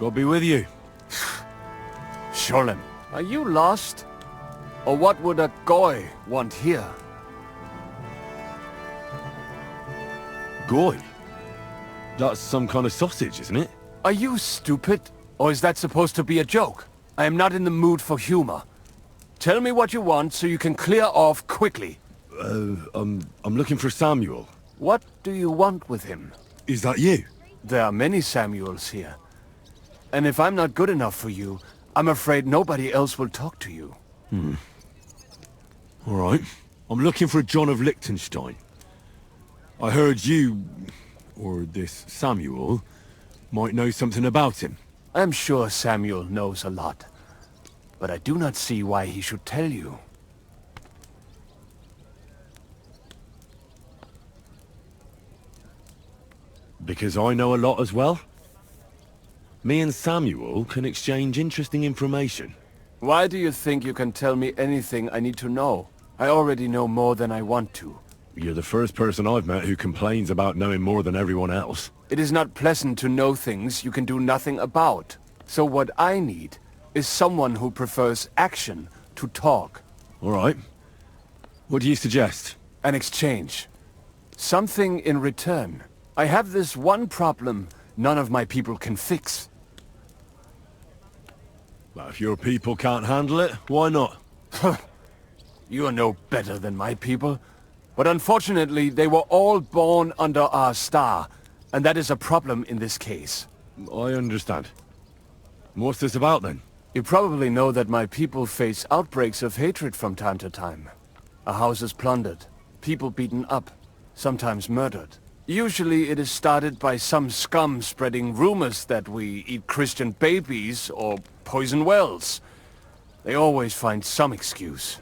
God be with you. Sholem, are you lost? Or what would a goy want here? Goy? That's some kind of sausage, isn't it? Are you stupid? Or is that supposed to be a joke? I am not in the mood for humor. Tell me what you want so you can clear off quickly. I'm looking for Samuel. What do you want with him? Is that you? There are many Samuels here. And if I'm not good enough for you, I'm afraid nobody else will talk to you. All right. I'm looking for John of Liechtenstein. I heard you, or this Samuel, might know something about him. I'm sure Samuel knows a lot. But I do not see why he should tell you. Because I know a lot as well? Me and Samuel can exchange interesting information. Why do you think you can tell me anything I need to know? I already know more than I want to. You're the first person I've met who complains about knowing more than everyone else. It is not pleasant to know things you can do nothing about. So what I need is someone who prefers action to talk. All right. What do you suggest? An exchange. Something in return. I have this one problem none of my people can fix. Well, if your people can't handle it, why not? You are no better than my people. But unfortunately, they were all born under our star, and that is a problem in this case. I understand. What's this about, then? You probably know that my people face outbreaks of hatred from time to time. A house is plundered, people beaten up, sometimes murdered. Usually it is started by some scum spreading rumors that we eat Christian babies or poison wells. They always find some excuse.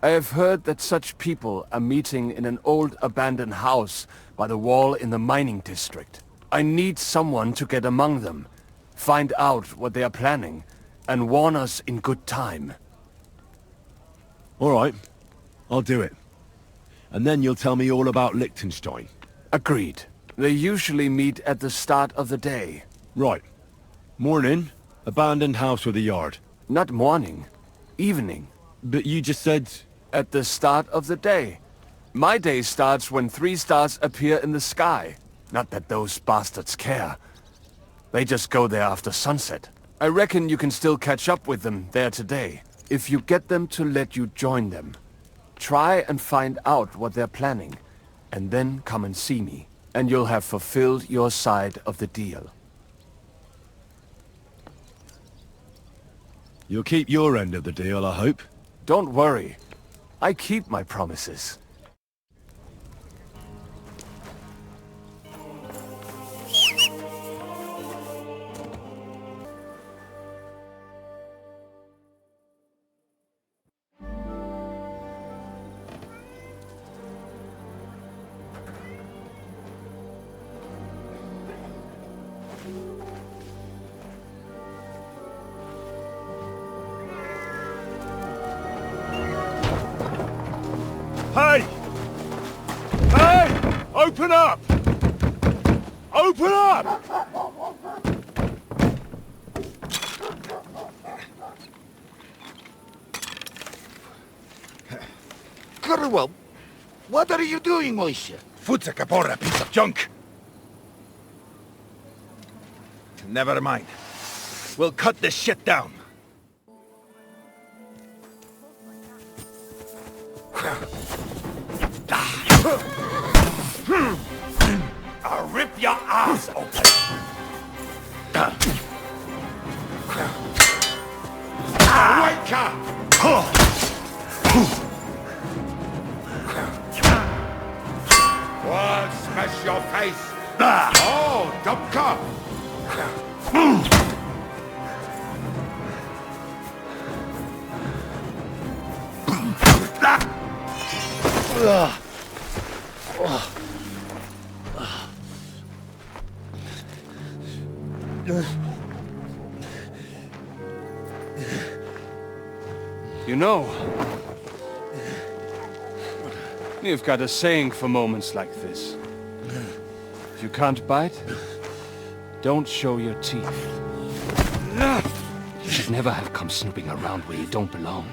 I have heard that such people are meeting in an old abandoned house by the wall in the mining district. I need someone to get among them, find out what they are planning, and warn us in good time. All right. I'll do it. And then you'll tell me all about Liechtenstein. Agreed. They usually meet at the start of the day. Right. Morning, abandoned house with a yard. Not morning. Evening. But you just said... At the start of the day. My day starts when 3 stars appear in the sky. Not that those bastards care. They just go there after sunset. I reckon you can still catch up with them there today. If you get them to let you join them. Try and find out what they're planning. And then come and see me. And you'll have fulfilled your side of the deal. You'll keep your end of the deal, I hope. Don't worry. I keep my promises. Hey! Hey! Open up! Open up! Curwell, what are you doing, Moishe? Foot's a capora, piece of junk. Never mind. We'll cut this shit down. I'll rip your ass open. Wake up! Well, smash your face. Oh, Dubka. You know, you've got a saying for moments like this. If you can't bite, don't show your teeth. You should never have come snooping around where you don't belong.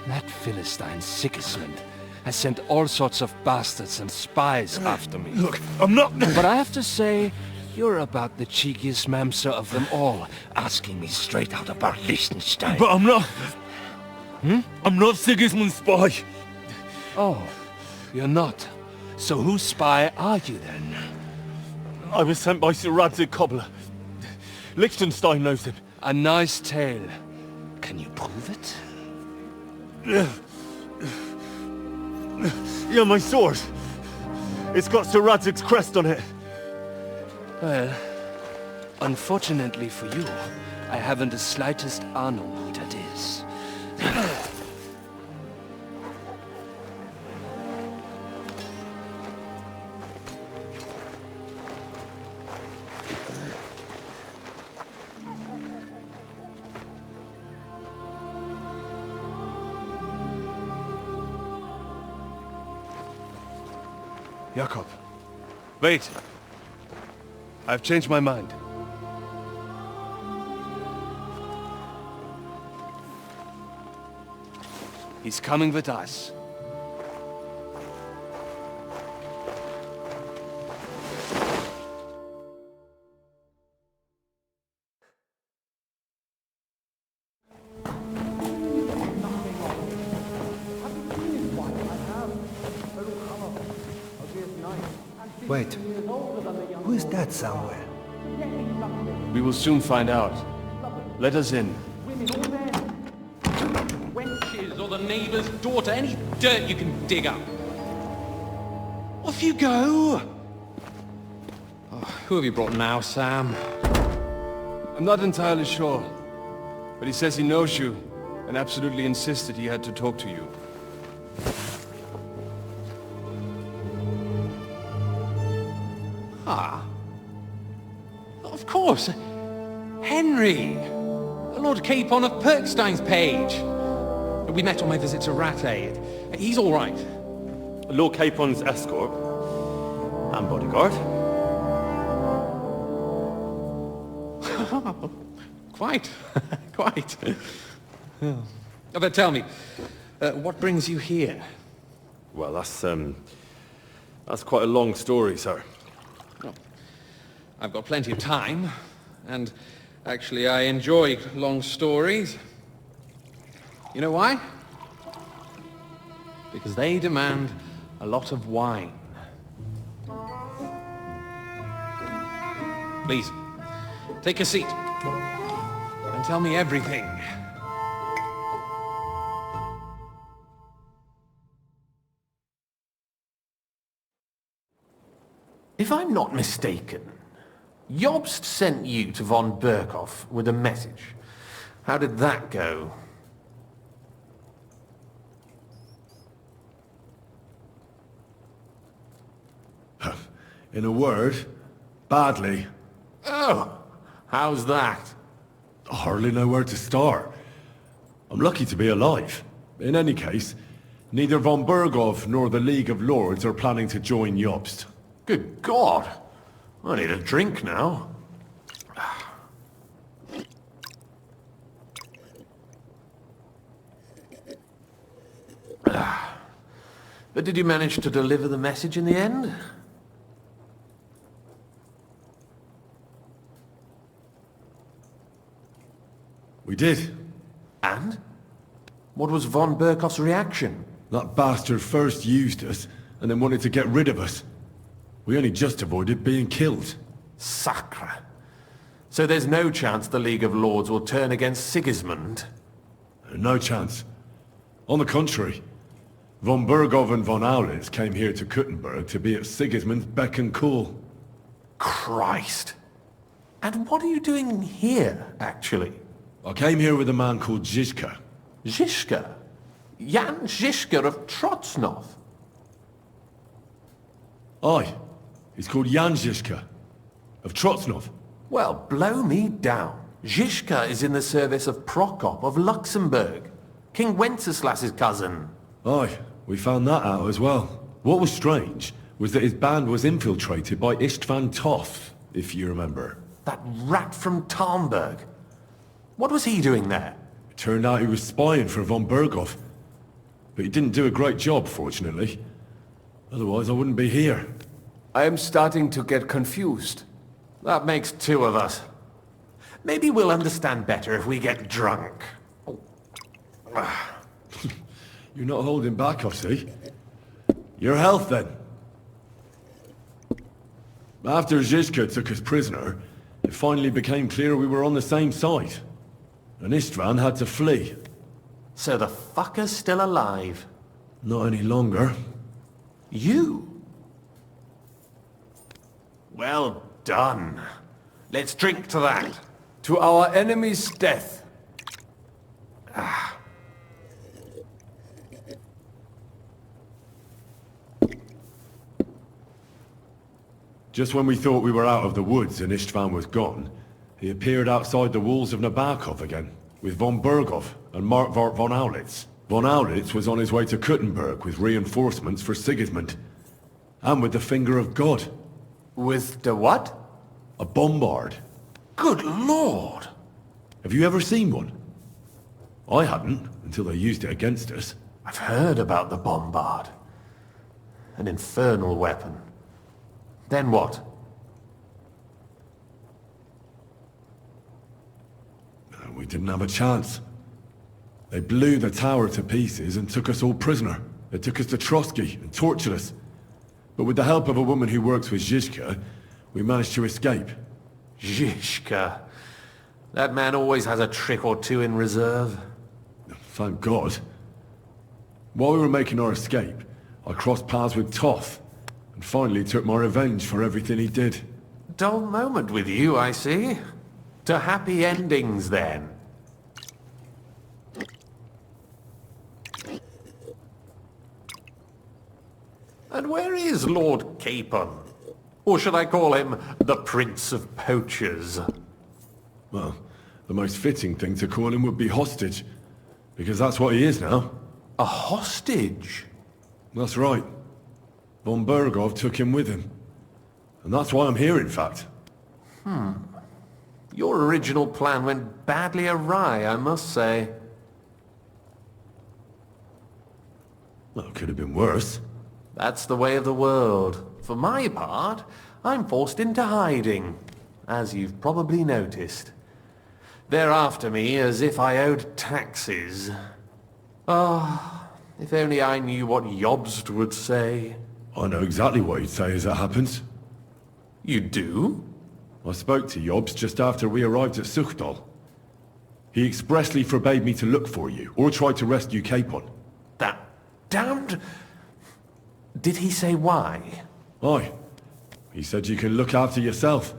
That Philistine Sigismund has sent all sorts of bastards and spies after me. Look, I'm not... But I have to say, you're about the cheekiest mamser of them all, asking me straight out about Liechtenstein. But I'm not... I'm not Sigismund's spy. Oh, you're not. So whose spy are you then? I was sent by Sir Radzig Kobbler. Liechtenstein knows him. A nice tale. Can you prove it? Yeah, my sword. It's got Sir Radzig's crest on it. Well, unfortunately for you, I haven't the slightest ahnung who that is. Jakob, wait. I've changed my mind. He's coming with us. Wait, who is that somewhere? We will soon find out. Let us in. Wenches or the neighbour's daughter, any dirt you can dig up. Off you go! Oh, who have you brought now, Sam? I'm not entirely sure, but he says he knows you and absolutely insisted he had to talk to you. Ah. Of course. Henry! Lord Capon of Perkstein's page. We met on my visit to Rattay. He's all right. Lord Capon's escort. And bodyguard. Quite. Quite. Oh, but tell me, what brings you here? Well, that's quite a long story, sir. Well, I've got plenty of time, and actually I enjoy long stories. You know why? Because they demand a lot of wine. Please, take a seat and tell me everything. If I'm not mistaken, Jobst sent you to von Berkhoff with a message. How did that go? In a word, badly. Oh, how's that? I hardly know where to start. I'm lucky to be alive. In any case, neither von Berghoff nor the League of Lords are planning to join Jobst. Good God! I need a drink now. But did you manage to deliver the message in the end? We did. And? What was von Berkhoff's reaction? That bastard first used us, and then wanted to get rid of us. We only just avoided being killed. Sacre. So there's no chance the League of Lords will turn against Sigismund? No chance. On the contrary, von Berghoff and von Aulitz came here to Kuttenberg to be at Sigismund's beck and call. Christ. And what are you doing here, actually? I came here with a man called Zizka. Zizka? Jan Zizka of Trotznov? Aye, he's called Jan Zizka, of Trotznov. Well, blow me down. Zizka is in the service of Prokop of Luxembourg, King Wenceslas's cousin. Aye, we found that out as well. What was strange was that his band was infiltrated by Istvan Toth, if you remember. That rat from Tarnberg. What was he doing there? It turned out he was spying for von Berghoff. But he didn't do a great job, fortunately. Otherwise, I wouldn't be here. I am starting to get confused. That makes two of us. Maybe we'll understand better if we get drunk. You're not holding back, I see. Your health, then. After Zizka took us prisoner, it finally became clear we were on the same side. And Istvan had to flee. So the fucker's still alive? Not any longer. You? Well done. Let's drink to that. To our enemy's death. Just when we thought we were out of the woods and Istvan was gone, he appeared outside the walls of Nabokov again, with von Berghoff and Markvart von Aulitz. Von Aulitz was on his way to Kuttenberg with reinforcements for Sigismund. And with the finger of God. With the what? A bombard. Good lord! Have you ever seen one? I hadn't, until they used it against us. I've heard about the bombard. An infernal weapon. Then what? We didn't have a chance. They blew the tower to pieces and took us all prisoner. They took us to Trotsky and tortured us. But with the help of a woman who works with Zizka, we managed to escape. Zizka. That man always has a trick or two in reserve. Thank God. While we were making our escape, I crossed paths with Toth, and finally took my revenge for everything he did. Dull moment with you, I see. To happy endings, then. And where is Lord Capon? Or should I call him the Prince of Poachers? Well, the most fitting thing to call him would be hostage, because that's what he is now. A hostage? That's right. Von Berghoff took him with him. And that's why I'm here, in fact. Your original plan went badly awry, I must say. Well, it could have been worse. That's the way of the world. For my part, I'm forced into hiding, as you've probably noticed. They're after me as if I owed taxes. Ah, if only I knew what Jobst would say. I know exactly what he'd say as it happens. You do? I spoke to Jobst just after we arrived at Suchdal. He expressly forbade me to look for you, or try to rescue Capon. That damned... Did he say why? Aye. He said you can look after yourself.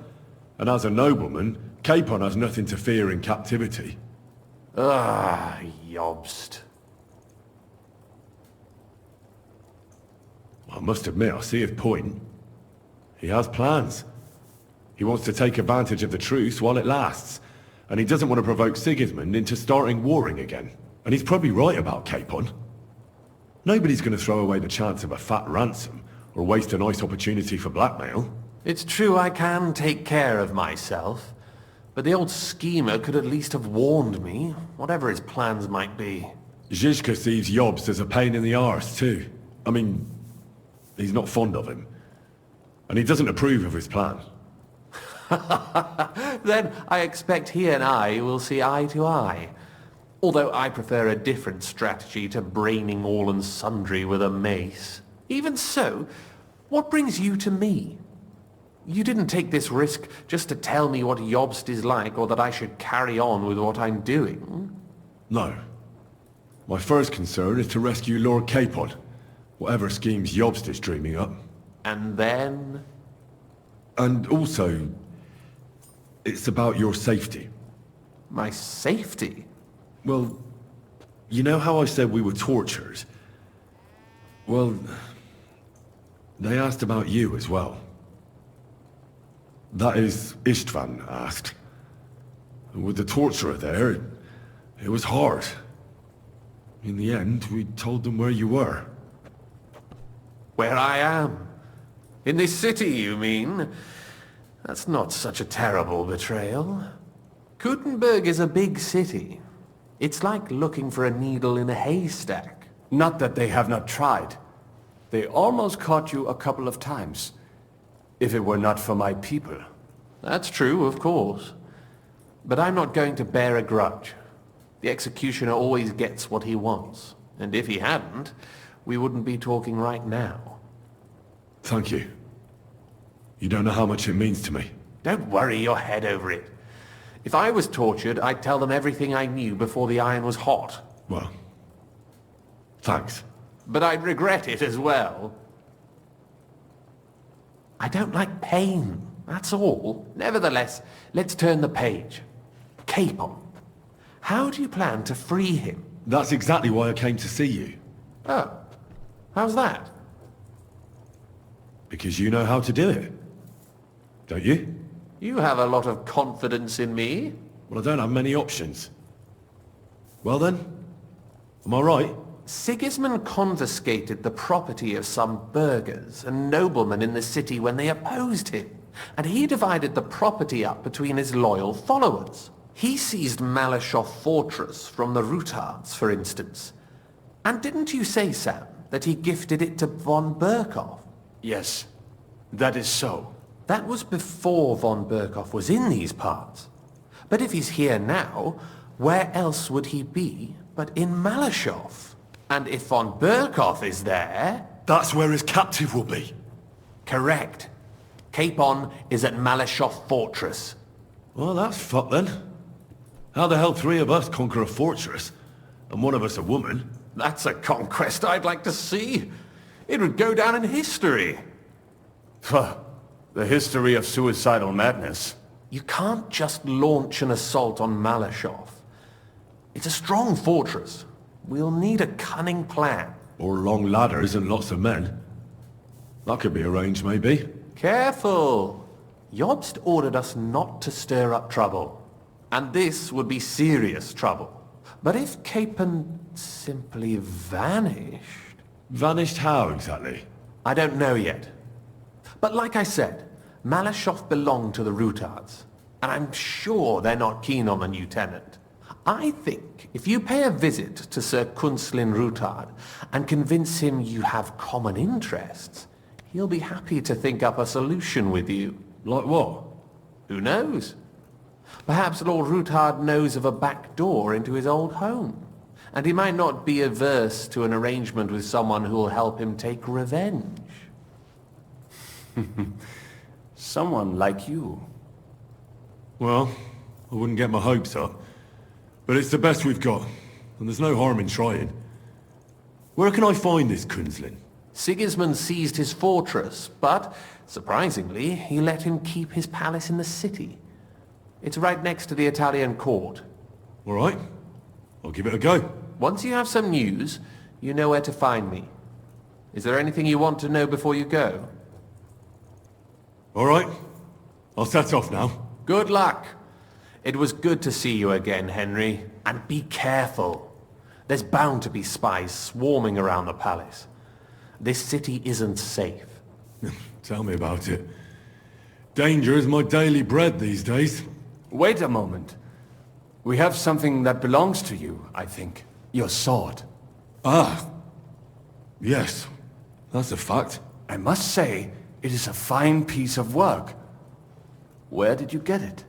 And as a nobleman, Capon has nothing to fear in captivity. Ah, Jobst. I must admit, I see his point. He has plans. He wants to take advantage of the truce while it lasts. And he doesn't want to provoke Sigismund into starting warring again. And he's probably right about Capon. Nobody's going to throw away the chance of a fat ransom, or waste a nice opportunity for blackmail. It's true I can take care of myself, but the old schemer could at least have warned me, whatever his plans might be. Zizka sees Jobst as a pain in the arse, too. I mean, he's not fond of him. And he doesn't approve of his plan. Then I expect he and I will see eye to eye. Although I prefer a different strategy to braining all and sundry with a mace. Even so, what brings you to me? You didn't take this risk just to tell me what Jobst is like, or that I should carry on with what I'm doing. No. My first concern is to rescue Lord Capon, whatever schemes Jobst is dreaming up. And then? And also, it's about your safety. My safety? Well, you know how I said we were tortured? Well, they asked about you as well. That is, Istvan asked. And with the torturer there, it was hard. In the end, we told them where you were. Where I am. In this city, you mean? That's not such a terrible betrayal. Gutenberg is a big city. It's like looking for a needle in a haystack. Not that they have not tried. They almost caught you a couple of times. If it were not for my people. That's true, of course. But I'm not going to bear a grudge. The executioner always gets what he wants. And if he hadn't, we wouldn't be talking right now. Thank you. You don't know how much it means to me. Don't worry your head over it. If I was tortured, I'd tell them everything I knew before the iron was hot. Well, thanks. But I'd regret it as well. I don't like pain, that's all. Nevertheless, let's turn the page. Capon. How do you plan to free him? That's exactly why I came to see you. Oh, how's that? Because you know how to do it. Don't you? You have a lot of confidence in me. Well, I don't have many options. Well then, am I right? Sigismund confiscated the property of some burghers and noblemen in the city when they opposed him, and he divided the property up between his loyal followers. He seized Malyshoff Fortress from the Rutards, for instance. And didn't you say, Sam, that he gifted it to von Berkoff? Yes, that is so. That was before von Berkoff was in these parts. But if he's here now, where else would he be but in Malyshoff? And if von Berkoff is there... That's where his captive will be. Correct. Capon is at Malyshoff Fortress. Well, that's fucked then. How the hell three of us conquer a fortress, and one of us a woman? That's a conquest I'd like to see. It would go down in history. Pah, the history of suicidal madness. You can't just launch an assault on Malyshoff. It's a strong fortress. We'll need a cunning plan. Or long ladders and lots of men. That could be arranged, maybe. Careful! Jobst ordered us not to stir up trouble. And this would be serious trouble. But if Capon simply vanished... Vanished how, exactly? I don't know yet. But like I said, Malyshoff belonged to the Rutards. And I'm sure they're not keen on the new tenant. I think if you pay a visit to Sir Kunslin Rutard and convince him you have common interests, he'll be happy to think up a solution with you. Like what? Who knows? Perhaps Lord Rutard knows of a back door into his old home, and he might not be averse to an arrangement with someone who'll help him take revenge. Someone like you. Well, I wouldn't get my hopes up. But it's the best we've got, and there's no harm in trying. Where can I find this Kunslin? Sigismund seized his fortress, but, surprisingly, he let him keep his palace in the city. It's right next to the Italian court. All right, I'll give it a go. Once you have some news, you know where to find me. Is there anything you want to know before you go? All right, I'll set off now. Good luck. It was good to see you again, Henry. And be careful. There's bound to be spies swarming around the palace. This city isn't safe. Tell me about it. Danger is my daily bread these days. Wait a moment. We have something that belongs to you, I think. Your sword. Ah. Yes, that's a fact. I must say, it is a fine piece of work. Where did you get it?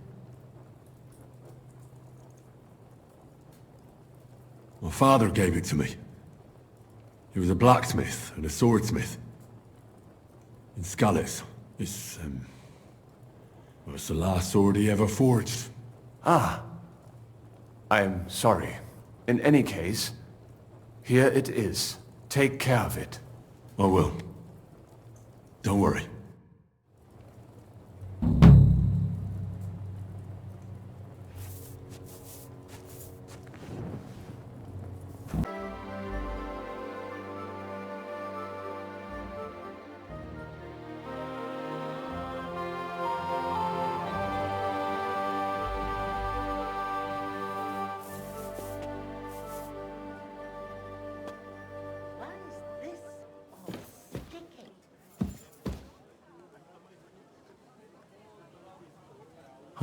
My father gave it to me. He was a blacksmith and a swordsmith. In Skalitz. Well, it's the last sword he ever forged. Ah. I'm sorry. In any case, here it is. Take care of it. I will. Don't worry.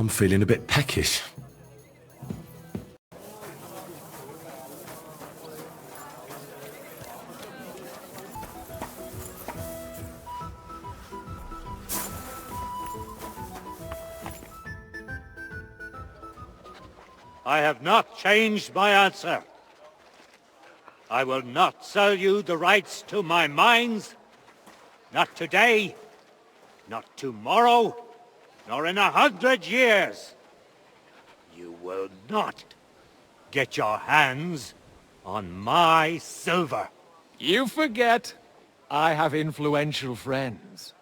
I'm feeling a bit peckish. I have not changed my answer. I will not sell you the rights to my mines. Not today, not tomorrow, nor in 100 years. You will not get your hands on my silver. You forget I have influential friends.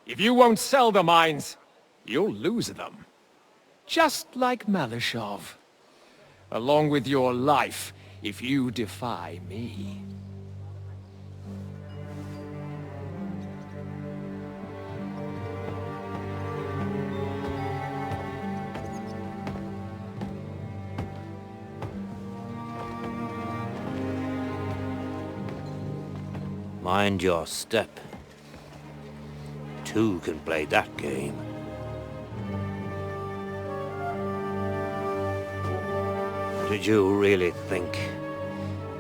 If you won't sell the mines, you'll lose them. Just like Malashov. Along with your life, if you defy me. Mind your step. Two can play that game. Did you really think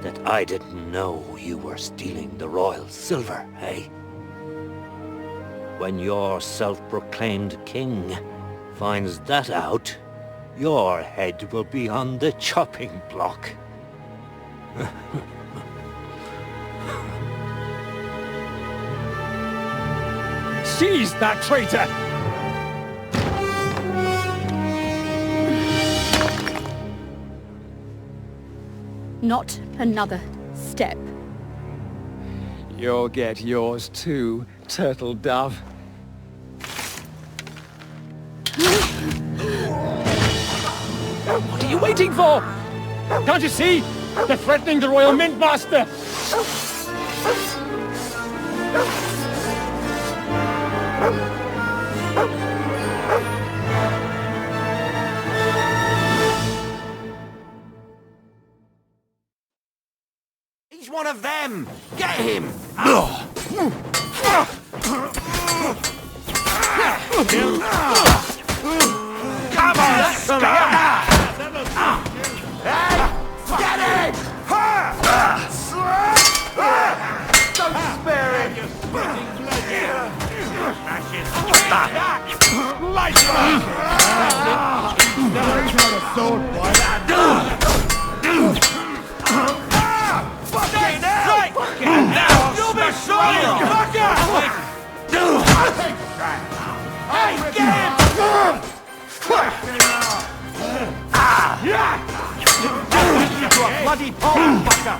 that I didn't know you were stealing the royal silver, eh? When your self-proclaimed king finds that out, your head will be on the chopping block. Seize that traitor! Not another step. You'll get yours too, turtle dove. What are you waiting for? Can't you see? They're threatening the Royal Mint Master! He's one of them! Get him! Come on, hey! Get him! Don't spare him! Light him up! He's not a sword boy. Fucking hell! You'll be sorry, you fucker! Hey, get him! You bloody pole, fucker!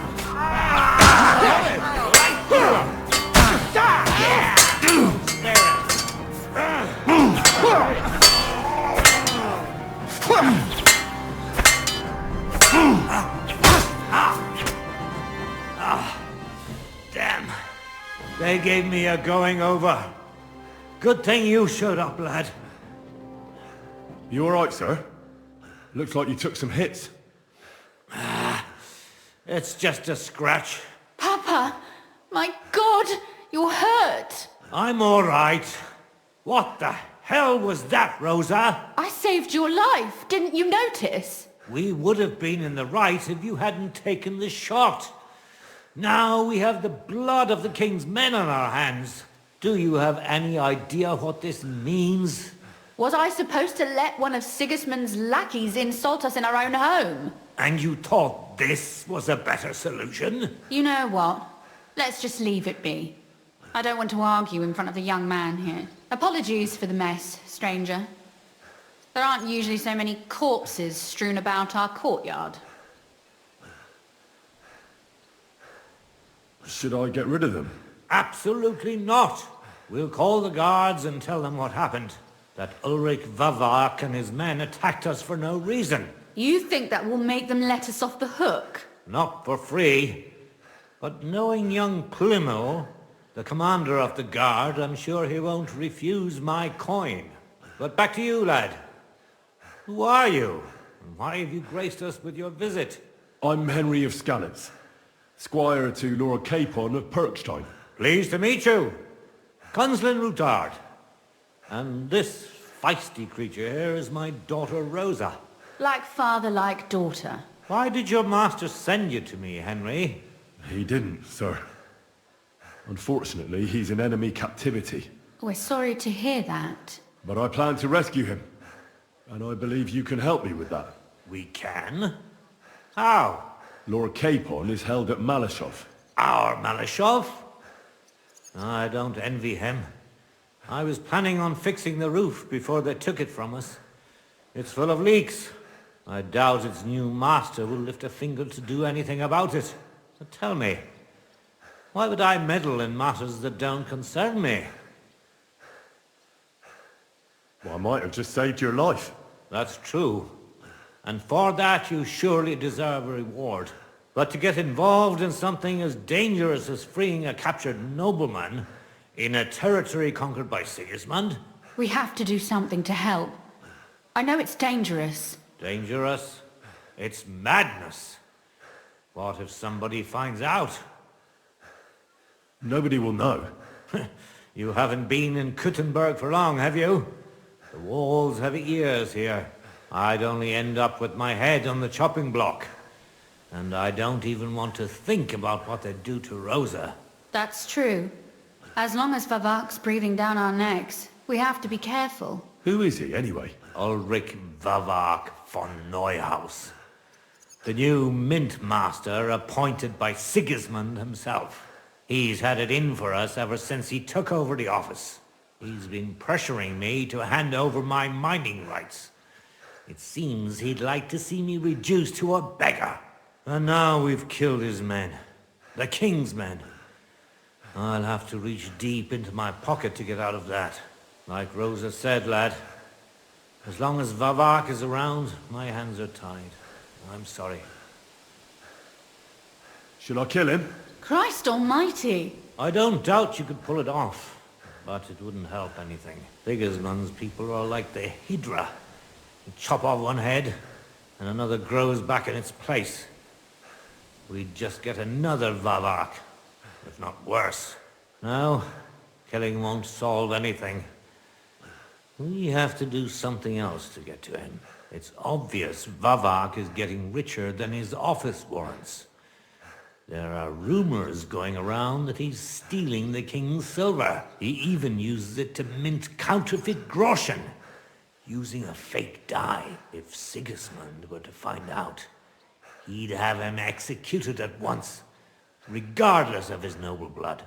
Damn. They gave me a going over. Good thing you showed up, lad. You alright, sir? Looks like you took some hits. It's just a scratch. Papa! My God! You're hurt! I'm all right. What the hell was that, Rosa? I saved your life, didn't you notice? We would have been in the right if you hadn't taken the shot. Now we have the blood of the king's men on our hands. Do you have any idea what this means? Was I supposed to let one of Sigismund's lackeys insult us in our own home? And you thought this was a better solution? You know what? Let's just leave it be. I don't want to argue in front of the young man here. Apologies for the mess, stranger. There aren't usually so many corpses strewn about our courtyard. Should I get rid of them? Absolutely not. We'll call the guards and tell them what happened. That Ulrich Vavark and his men attacked us for no reason. You think that will make them let us off the hook? Not for free. But knowing young Plimo, the commander of the guard, I'm sure he won't refuse my coin. But back to you, lad. Who are you? And why have you graced us with your visit? I'm Henry of Skalitz, squire to Lord Capon of Perkstein. Pleased to meet you. Conslin Routard. And this feisty creature here is my daughter Rosa. Like father, like daughter. Why did your master send you to me, Henry? He didn't, sir. Unfortunately, he's in enemy captivity. We're sorry to hear that. But I plan to rescue him. And I believe you can help me with that. We can? How? Lord Capon is held at Malashov. Our Malashov? I don't envy him. I was planning on fixing the roof before they took it from us. It's full of leaks. I doubt its new master will lift a finger to do anything about it. So tell me, why would I meddle in matters that don't concern me? Well, I might have just saved your life. That's true. And for that you surely deserve a reward. But to get involved in something as dangerous as freeing a captured nobleman in a territory conquered by Sigismund? We have to do something to help. I know it's dangerous. Dangerous? It's madness. What if somebody finds out? Nobody will know. You haven't been in Kuttenberg for long, have you? The walls have ears here. I'd only end up with my head on the chopping block. And I don't even want to think about what they'd do to Rosa. That's true. As long as Vavak's breathing down our necks, we have to be careful. Who is he, anyway? Ulrich Vavak von Neuhaus. The new mint master appointed by Sigismund himself. He's had it in for us ever since he took over the office. He's been pressuring me to hand over my mining rights. It seems he'd like to see me reduced to a beggar. And now we've killed his men. The king's men. I'll have to reach deep into my pocket to get out of that. Like Rosa said, lad, as long as Vavak is around, my hands are tied. I'm sorry. Should I kill him? Christ almighty! I don't doubt you could pull it off, but it wouldn't help anything. Sigismund's people are like the Hydra. You chop off one head, and another grows back in its place. We'd just get another Vavak, if not worse. No, killing won't solve anything. We have to do something else to get to him. It's obvious Vavak is getting richer than his office warrants. There are rumors going around that he's stealing the king's silver. He even uses it to mint counterfeit groschen, using a fake die. If Sigismund were to find out, he'd have him executed at once, regardless of his noble blood.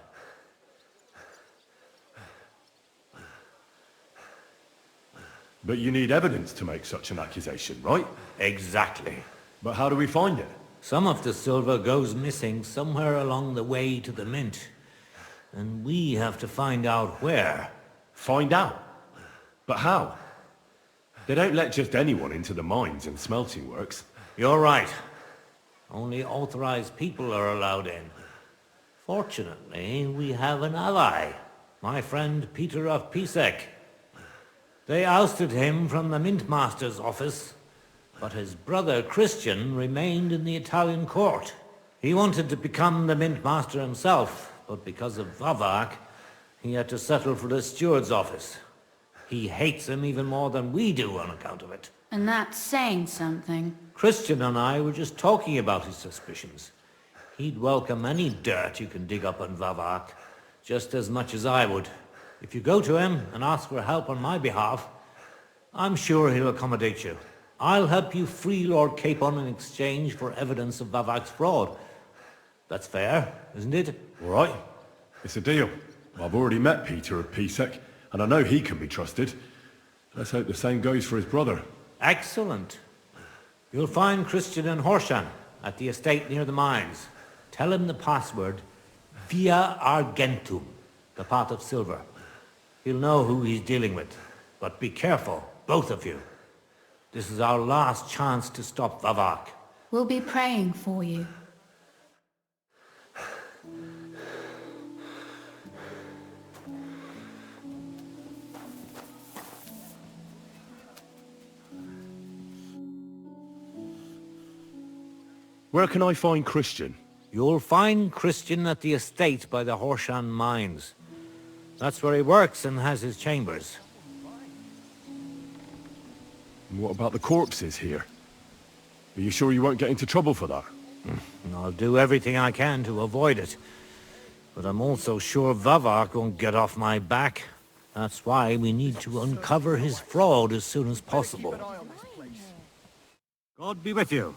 But you need evidence to make such an accusation, right? Exactly. But how do we find it? Some of the silver goes missing somewhere along the way to the mint. And we have to find out where. Find out? But how? They don't let just anyone into the mines and smelting works. You're right. Only authorized people are allowed in. Fortunately, we have an ally. My friend Peter of Pisek. They ousted him from the mint master's office, but his brother Christian remained in the Italian court. He wanted to become the mint master himself, but because of Vavak, he had to settle for the steward's office. He hates him even more than we do on account of it. And that's saying something. Christian and I were just talking about his suspicions. He'd welcome any dirt you can dig up on Vavak, just as much as I would. If you go to him and ask for help on my behalf, I'm sure he'll accommodate you. I'll help you free Lord Capon in exchange for evidence of Vavak's fraud. That's fair, isn't it? All right. It's a deal. I've already met Peter of Pisek, and I know he can be trusted. Let's hope the same goes for his brother. Excellent. You'll find Christian and Horshan at the estate near the mines. Tell him the password, Via Argentum, the pot of silver. He'll know who he's dealing with. But be careful, both of you. This is our last chance to stop Vavak. We'll be praying for you. Where can I find Christian? You'll find Christian at the estate by the Horshan mines. That's where he works and has his chambers. And what about the corpses here? Are you sure you won't get into trouble for that? I'll do everything I can to avoid it. But I'm also sure Vavak won't get off my back. That's why we need to uncover his fraud as soon as possible. God be with you.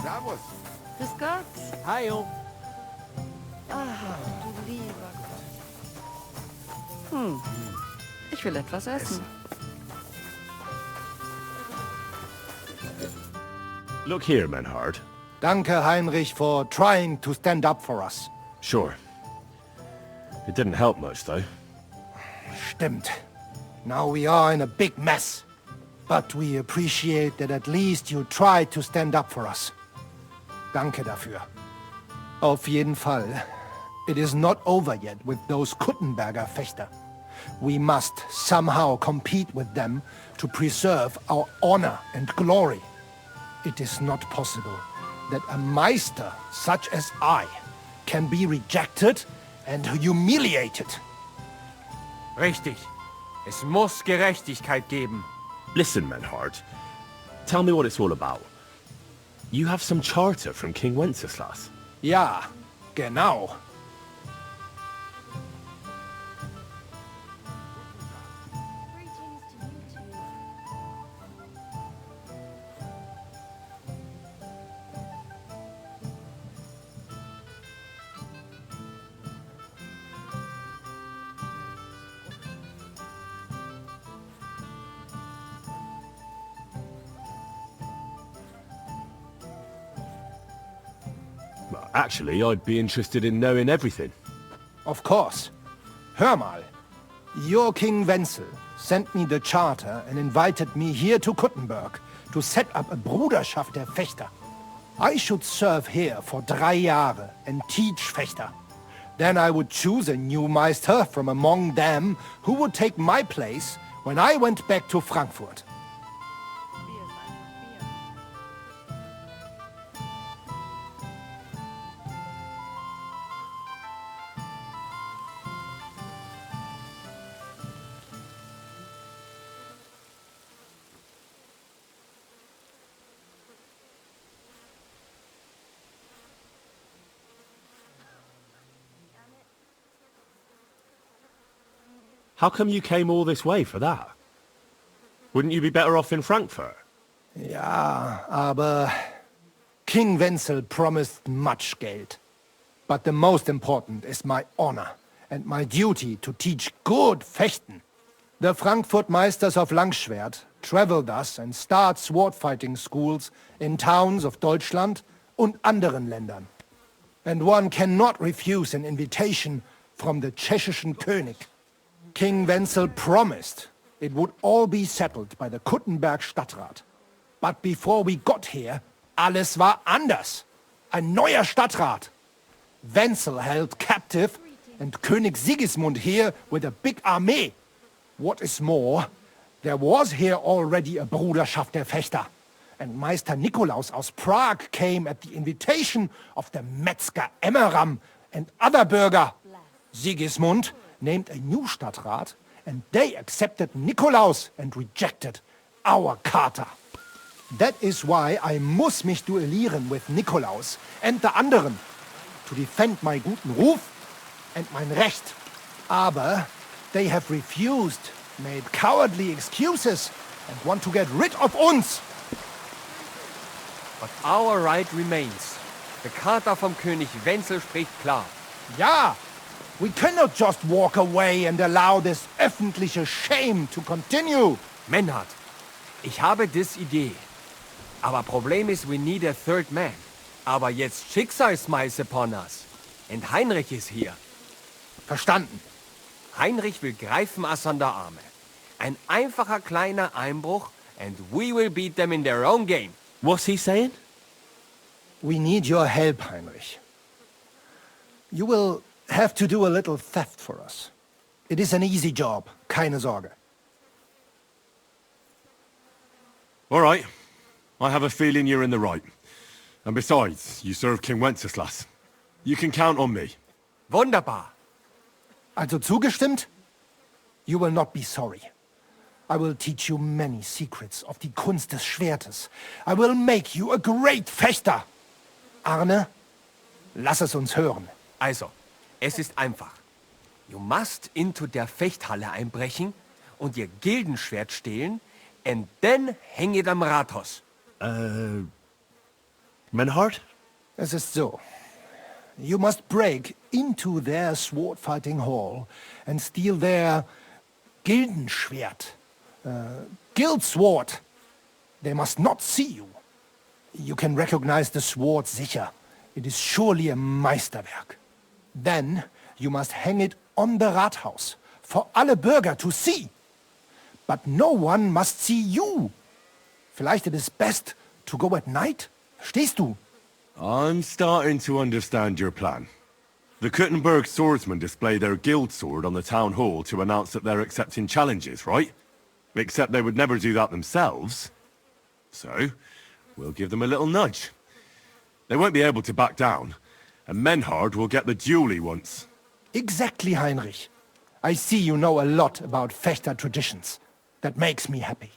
Servus. Grüß Gott. Heil. Ah, du lieber Gott. Ich will etwas essen. Look here, Menhard. Danke, Heinrich, for trying to stand up for us. Sure. It didn't help much, though. Stimmt. Now we are in a big mess. But we appreciate that at least you tried to stand up for us. Danke dafür. Auf jeden Fall. It is not over yet with those Kuttenberger Fechter. We must somehow compete with them to preserve our honor and glory. It is not possible that a Meister such as I can be rejected and humiliated. Richtig. Es muss Gerechtigkeit geben. Listen, Menhard. Tell me what it's all about. You have some charter from King Wenceslas. Ja, genau. Actually, I'd be interested in knowing everything. Of course. Hör mal. Your King Wenzel sent me the charter and invited me here to Kuttenberg to set up a Bruderschaft der Fechter. I should serve here for 3 Jahre and teach Fechter. Then I would choose a new Meister from among them who would take my place when I went back to Frankfurt. How come you came all this way for that? Wouldn't you be better off in Frankfurt? Ja, aber King Wenzel promised much Geld. But the most important is my honor and my duty to teach good Fechten. The Frankfurt Meisters of Langschwert travel thus and start sword-fighting schools in towns of Deutschland und anderen Ländern. And one cannot refuse an invitation from the tschechischen König. King Wenzel promised it would all be settled by the Kuttenberg Stadtrat. But before we got here, alles war anders. Ein neuer Stadtrat. Wenzel held captive and König Sigismund here with a big army. What is more, there was here already a Bruderschaft der Fechter. And Meister Nikolaus aus Prague came at the invitation of the Metzger Emmeram and other Bürger. Sigismund named a new Stadtrat, and they accepted Nikolaus and rejected our Charta. That is why I muss mich duellieren with Nikolaus and the anderen, to defend my guten Ruf and mein Recht. Aber they have refused, made cowardly excuses, and want to get rid of uns. But our right remains. The Charta vom König Wenzel spricht klar. Ja, we cannot just walk away and allow this öffentliche shame to continue. Menhard, ich habe dis Idee. Aber Problem ist, we need a third man. Aber jetzt Schicksalsschmeiß upon us. And Heinrich ist hier. Verstanden. Heinrich will greifen us an der Arme. Ein einfacher kleiner Einbruch and we will beat them in their own game. What's he saying? We need your help, Heinrich. You will have to do a little theft for us. It is an easy job, keine Sorge. All right. I have a feeling you're in the right. And besides, you serve King Wenceslas. You can count on me. Wunderbar. Also zugestimmt? You will not be sorry. I will teach you many secrets of die Kunst des Schwertes. I will make you a great Fechter. Arne, lass es uns hören. Also, es ist einfach. You must into der Fechthalle einbrechen und ihr Gildenschwert stehlen and then hang it am Rathaus. Menhard? Es ist so. You must break into their sword-fighting hall and steal their Gildenschwert. Guild sword. They must not see you. You can recognize the sword sicher. It is surely a Meisterwerk. Then you must hang it on the Rathaus for alle Bürger to see. But no one must see you. Vielleicht it is best to go at night? Verstehst du? I'm starting to understand your plan. The Kuttenberg swordsmen display their guild sword on the town hall to announce that they're accepting challenges, right? Except they would never do that themselves. So, we'll give them a little nudge. They won't be able to back down, and Menhard will get the duel he wants. Exactly, Heinrich. I see you know a lot about Fechter traditions. That makes me happy.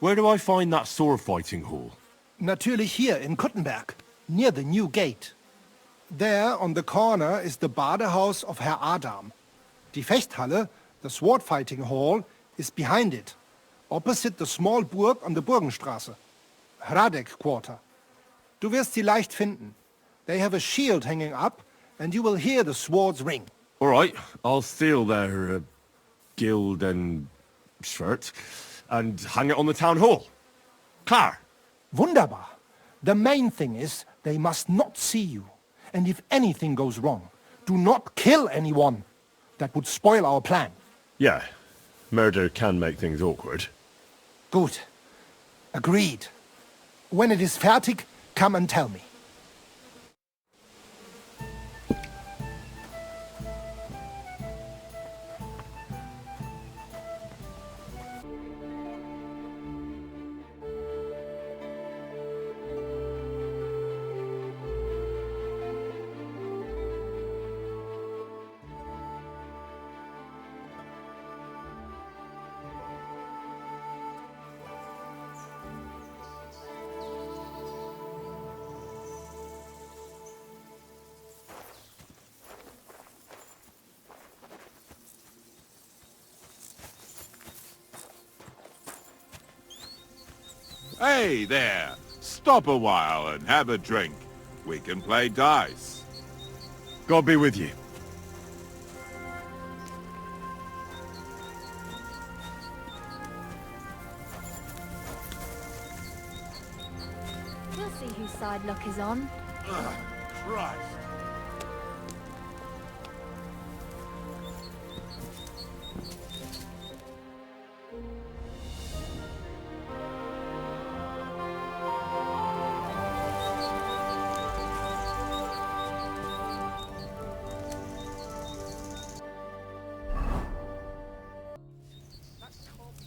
Where do I find that sword-fighting hall? Natürlich hier in Kuttenberg, near the new gate. There, on the corner, is the Badehaus of Herr Adam. Die Fechthalle, the sword-fighting hall, is behind it, opposite the small Burg on the Burgenstraße. Hradek Quarter. Du wirst sie leicht finden. They have a shield hanging up, and you will hear the swords ring. All right, I'll steal their guild and shirt and hang it on the town hall. Klar. Wunderbar. The main thing is they must not see you. And if anything goes wrong, do not kill anyone. That would spoil our plan. Yeah, murder can make things awkward. Gut. Agreed. When it is fertig, come and tell me. Hey there! Stop a while and have a drink. We can play dice. God be with you. We'll see whose side luck is on. Ugh, Christ.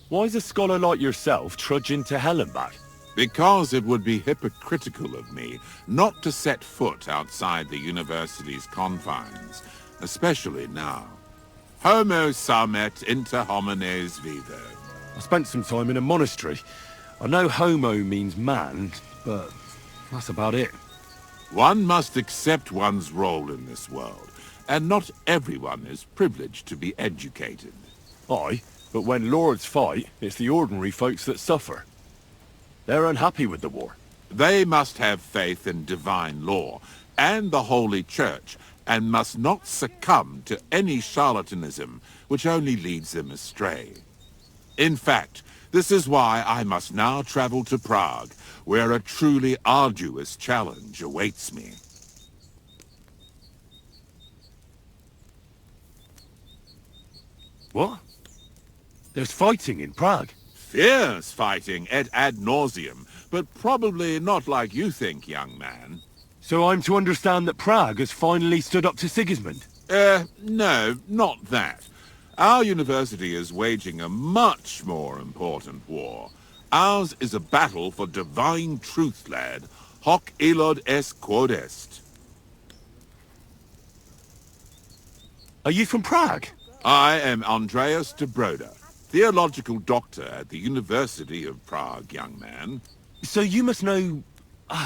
Why is a scholar like yourself trudging to hell and back? Because it would be hypocritical of me not to set foot outside the university's confines, especially now. Homo sumet inter homines vivo. I spent some time in a monastery. I know homo means man, but that's about it. One must accept one's role in this world, and not everyone is privileged to be educated. Aye, but when lords fight, it's the ordinary folks that suffer. They're unhappy with the war. They must have faith in divine law and the Holy Church, and must not succumb to any charlatanism which only leads them astray. In fact, this is why I must now travel to Prague, where a truly arduous challenge awaits me. What? There's fighting in Prague? Fierce fighting et ad nauseam, but probably not like you think, young man. So I'm to understand that Prague has finally stood up to Sigismund? No, not that. Our university is waging a much more important war. Ours is a battle for divine truth, lad. Hoc illud est quod est. Are you from Prague? I am Andreas de Broda, theological doctor at the University of Prague, young man. So you must know...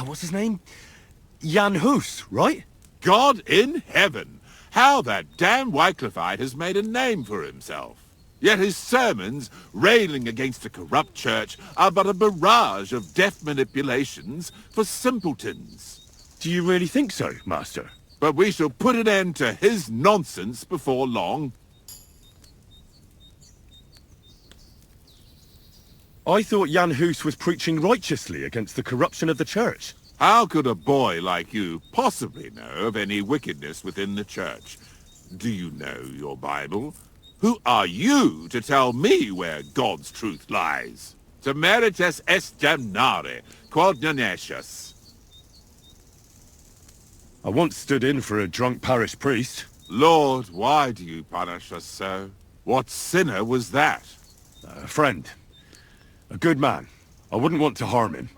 what's his name? Jan Hus, right? God in heaven! How that damn Wycliffite has made a name for himself. Yet his sermons, railing against a corrupt church, are but a barrage of deaf manipulations for simpletons. Do you really think so, Master? But we shall put an end to his nonsense before long. I thought Jan Hus was preaching righteously against the corruption of the church. How could a boy like you possibly know of any wickedness within the church? Do you know your Bible? Who are you to tell me where God's truth lies? Temeritas est damnare, quod non escius. I once stood in for a drunk parish priest. Lord, why do you punish us so? What sinner was that? A friend. A good man. I wouldn't want to harm him.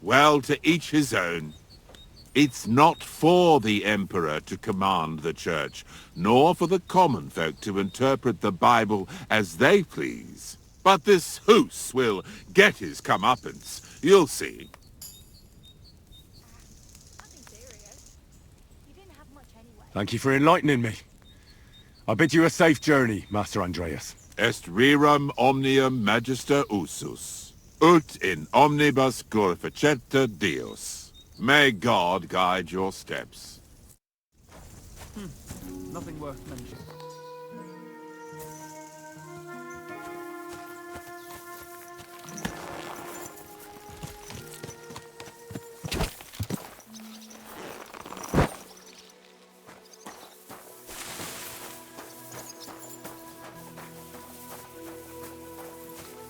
Well, to each his own. It's not for the Emperor to command the Church, nor for the common folk to interpret the Bible as they please. But this Hus will get his comeuppance. You'll see. Thank you for enlightening me. I bid you a safe journey, Master Andreas. Est rerum omnium magister usus, ut in omnibus glorificeta Deus. May God guide your steps. Nothing worth mentioning.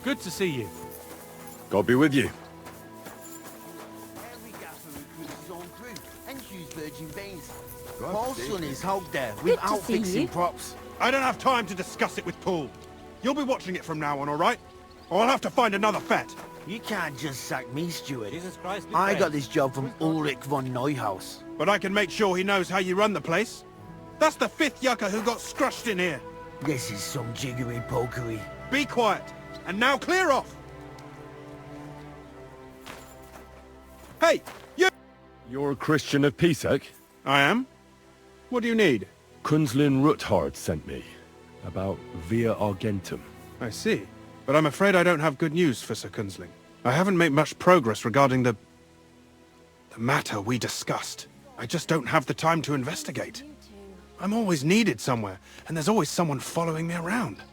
Good to see you. God be with you. Every gaffer recruits his own crew and use virgin veins. Paul's son is out there without fixing props. I don't have time to discuss it with Paul. You'll be watching it from now on, all right? Or I'll have to find another vet. You can't just sack me, Stuart. Jesus Christ, I got this job from Ulrich von Neuhaus. But I can make sure he knows how you run the place. That's the 5th yucca who got scrushed in here. This is some jiggery pokery. Be quiet. And now clear off. Hey, you... You're a Christian of Pisek? I am. What do you need? Kunzlin Ruthard sent me. About Via Argentum. I see. But I'm afraid I don't have good news for Sir Kunzling. I haven't made much progress regarding the matter we discussed. I just don't have the time to investigate. I'm always needed somewhere, and there's always someone following me around.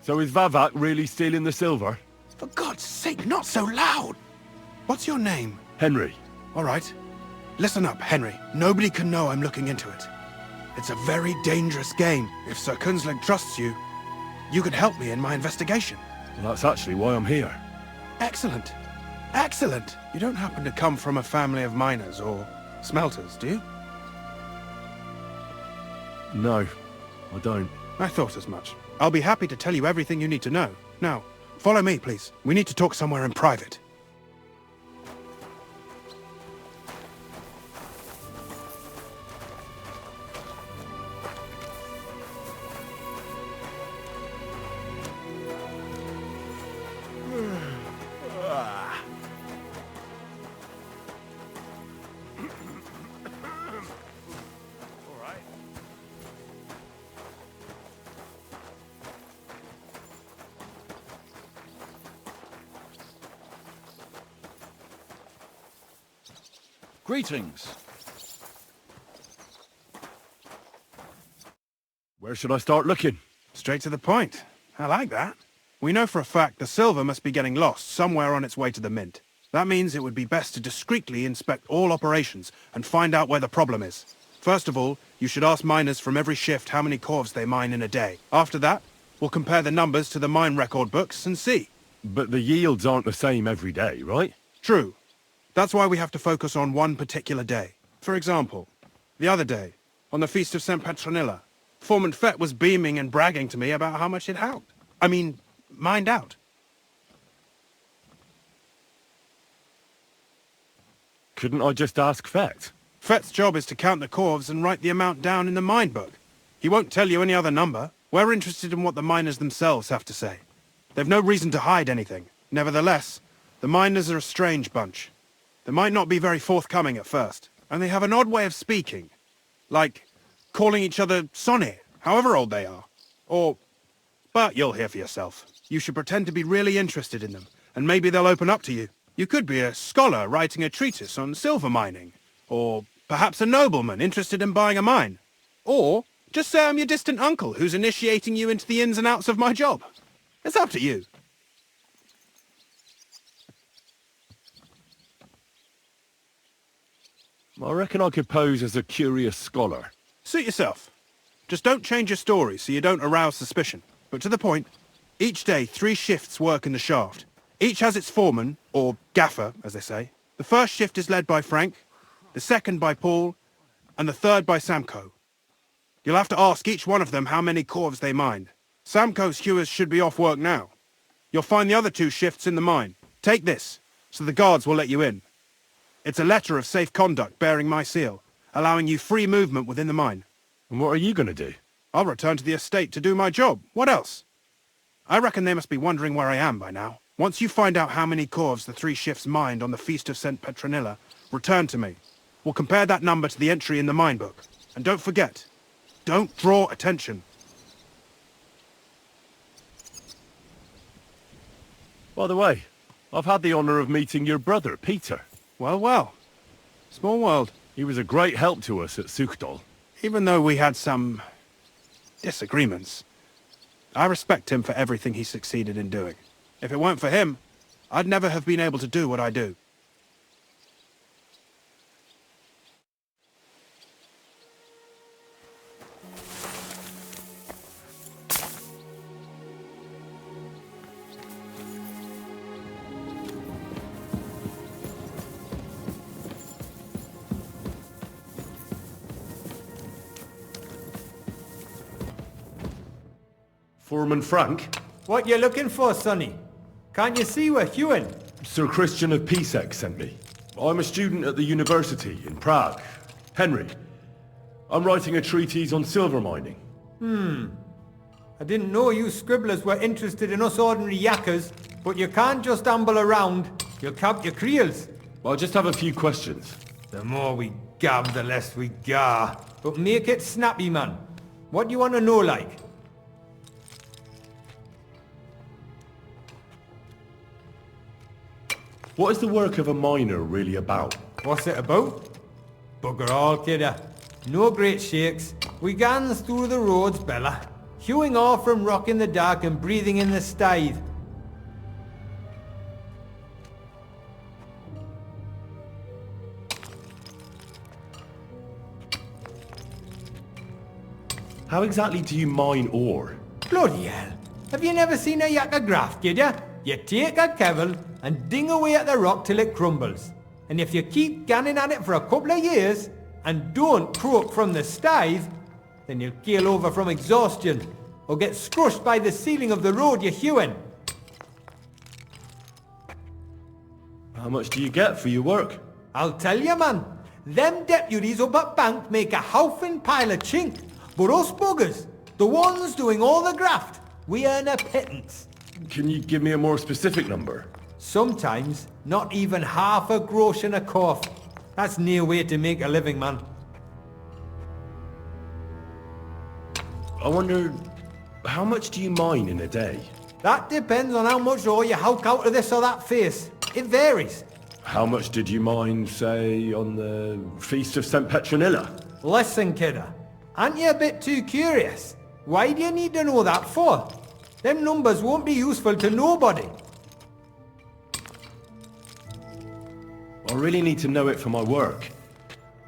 So is Vavak really stealing the silver? For God's sake, not so loud! What's your name? Henry. All right. Listen up, Henry. Nobody can know I'm looking into it. It's a very dangerous game. If Sir Kunzling trusts you, you could help me in my investigation. Well, that's actually why I'm here. Excellent. Excellent! You don't happen to come from a family of miners or smelters, do you? No, I don't. I thought as much. I'll be happy to tell you everything you need to know. Now, follow me, please. We need to talk somewhere in private. Greetings. Where should I start looking? Straight to the point. I like that. We know for a fact the silver must be getting lost somewhere on its way to the mint. That means it would be best to discreetly inspect all operations and find out where the problem is. First of all, you should ask miners from every shift how many corves they mine in a day. After that, we'll compare the numbers to the mine record books and see. But the yields aren't the same every day, right? True. That's why we have to focus on one particular day. For example, the other day, on the Feast of St. Petronilla, Foreman Fett was beaming and bragging to me about how much it helped. I mean, mined out. Couldn't I just ask Fett? Fett's job is to count the corves and write the amount down in the mine book. He won't tell you any other number. We're interested in what the miners themselves have to say. They've no reason to hide anything. Nevertheless, the miners are a strange bunch. They might not be very forthcoming at first, and they have an odd way of speaking. Like calling each other Sonny, however old they are. But you'll hear for yourself. You should pretend to be really interested in them, and maybe they'll open up to you. You could be a scholar writing a treatise on silver mining, or perhaps a nobleman interested in buying a mine. Or just say I'm your distant uncle who's initiating you into the ins and outs of my job. It's up to you. I reckon I could pose as a curious scholar. Suit yourself. Just don't change your story so you don't arouse suspicion. But to the point, each day 3 shifts work in the shaft. Each has its foreman, or gaffer, as they say. The first shift is led by Frank, the second by Paul, and the third by Samko. You'll have to ask each one of them how many corves they mined. Samko's hewers should be off work now. You'll find the other 2 shifts in the mine. Take this, so the guards will let you in. It's a letter of safe conduct bearing my seal, allowing you free movement within the mine. And what are you going to do? I'll return to the estate to do my job. What else? I reckon they must be wondering where I am by now. Once you find out how many corves the 3 shifts mined on the Feast of St. Petronilla, return to me. We'll compare that number to the entry in the mine book. And don't forget, don't draw attention. By the way, I've had the honor of meeting your brother, Peter. Well, well. Small world. He was a great help to us at Sukdal. Even though we had some disagreements, I respect him for everything he succeeded in doing. If it weren't for him, I'd never have been able to do what I do. Foreman Frank? What you looking for, Sonny? Can't you see we're hewing? Sir Christian of Pisek sent me. I'm a student at the university in Prague. Henry, I'm writing a treatise on silver mining. I didn't know you scribblers were interested in us ordinary yakkers, but you can't just amble around. You'll count your creels. I just have a few questions. The more we gab, the less we gar. But make it snappy, man. What do you want to know, like? What is the work of a miner really about? What's it about? Bugger all, kidder. No great shakes. We gans through the roads, Bella. Hewing off from rock in the dark and breathing in the stithe. How exactly do you mine ore? Bloody hell. Have you never seen a yakker graft, kid ya? You take a kevel and ding away at the rock till it crumbles. And if you keep ganning at it for a couple of years, and don't croak from the stithe, then you'll keel over from exhaustion, or get scrushed by the ceiling of the road you're hewing. How much do you get for your work? I'll tell you, man. Them deputies up at bank make a howfin pile of chink. But us buggers, the ones doing all the graft, we earn a pittance. Can you give me a more specific number? Sometimes, not even half a grosh and a cough. That's near way to make a living, man. I wonder, how much do you mine in a day? That depends on how much ore you howk out of this or that face. It varies. How much did you mine, say, on the Feast of St. Petronilla? Listen, kidder. Aren't you a bit too curious? Why do you need to know that for? Them numbers won't be useful to nobody. I really need to know it for my work.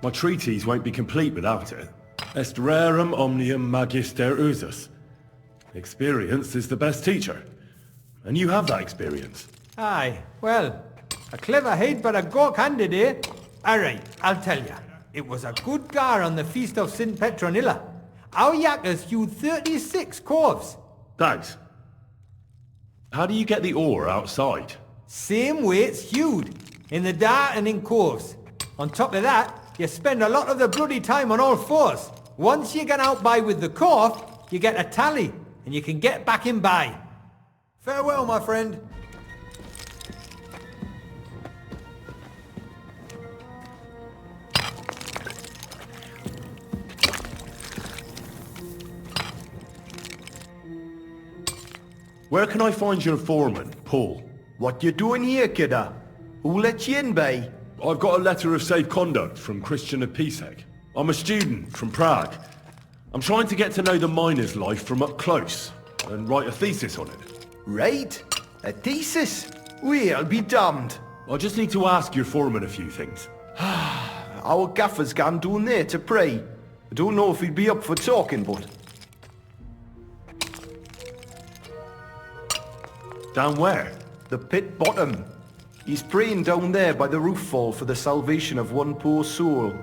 My treatise won't be complete without it. Est rerum omnium magister usus. Experience is the best teacher. And you have that experience. Aye, well, a clever head but a gawk-handed, eh? Alright, I'll tell ya. It was a good gar on the Feast of St. Petronilla. our yakkers hewed 36 corves. Thanks. How do you get the ore outside? Same way it's hewed, in the dart and in corves. On top of that, you spend a lot of the bloody time on all fours. Once you get out by with the corve, you get a tally, and you can get back in by. Farewell, my friend. Where can I find your foreman, Paul? What you doing here, kidder? Who let you in, bay? I've got a letter of safe conduct from Christian Episek. I'm a student from Prague. I'm trying to get to know the miner's life from up close and write a thesis on it. Right? A thesis? Well, be damned. I just need to ask your foreman a few things. Our gaffer's gone down there to pray. I don't know if he'd be up for talking, but... Down where? The pit bottom. He's praying down there by the roof fall for the salvation of one poor soul.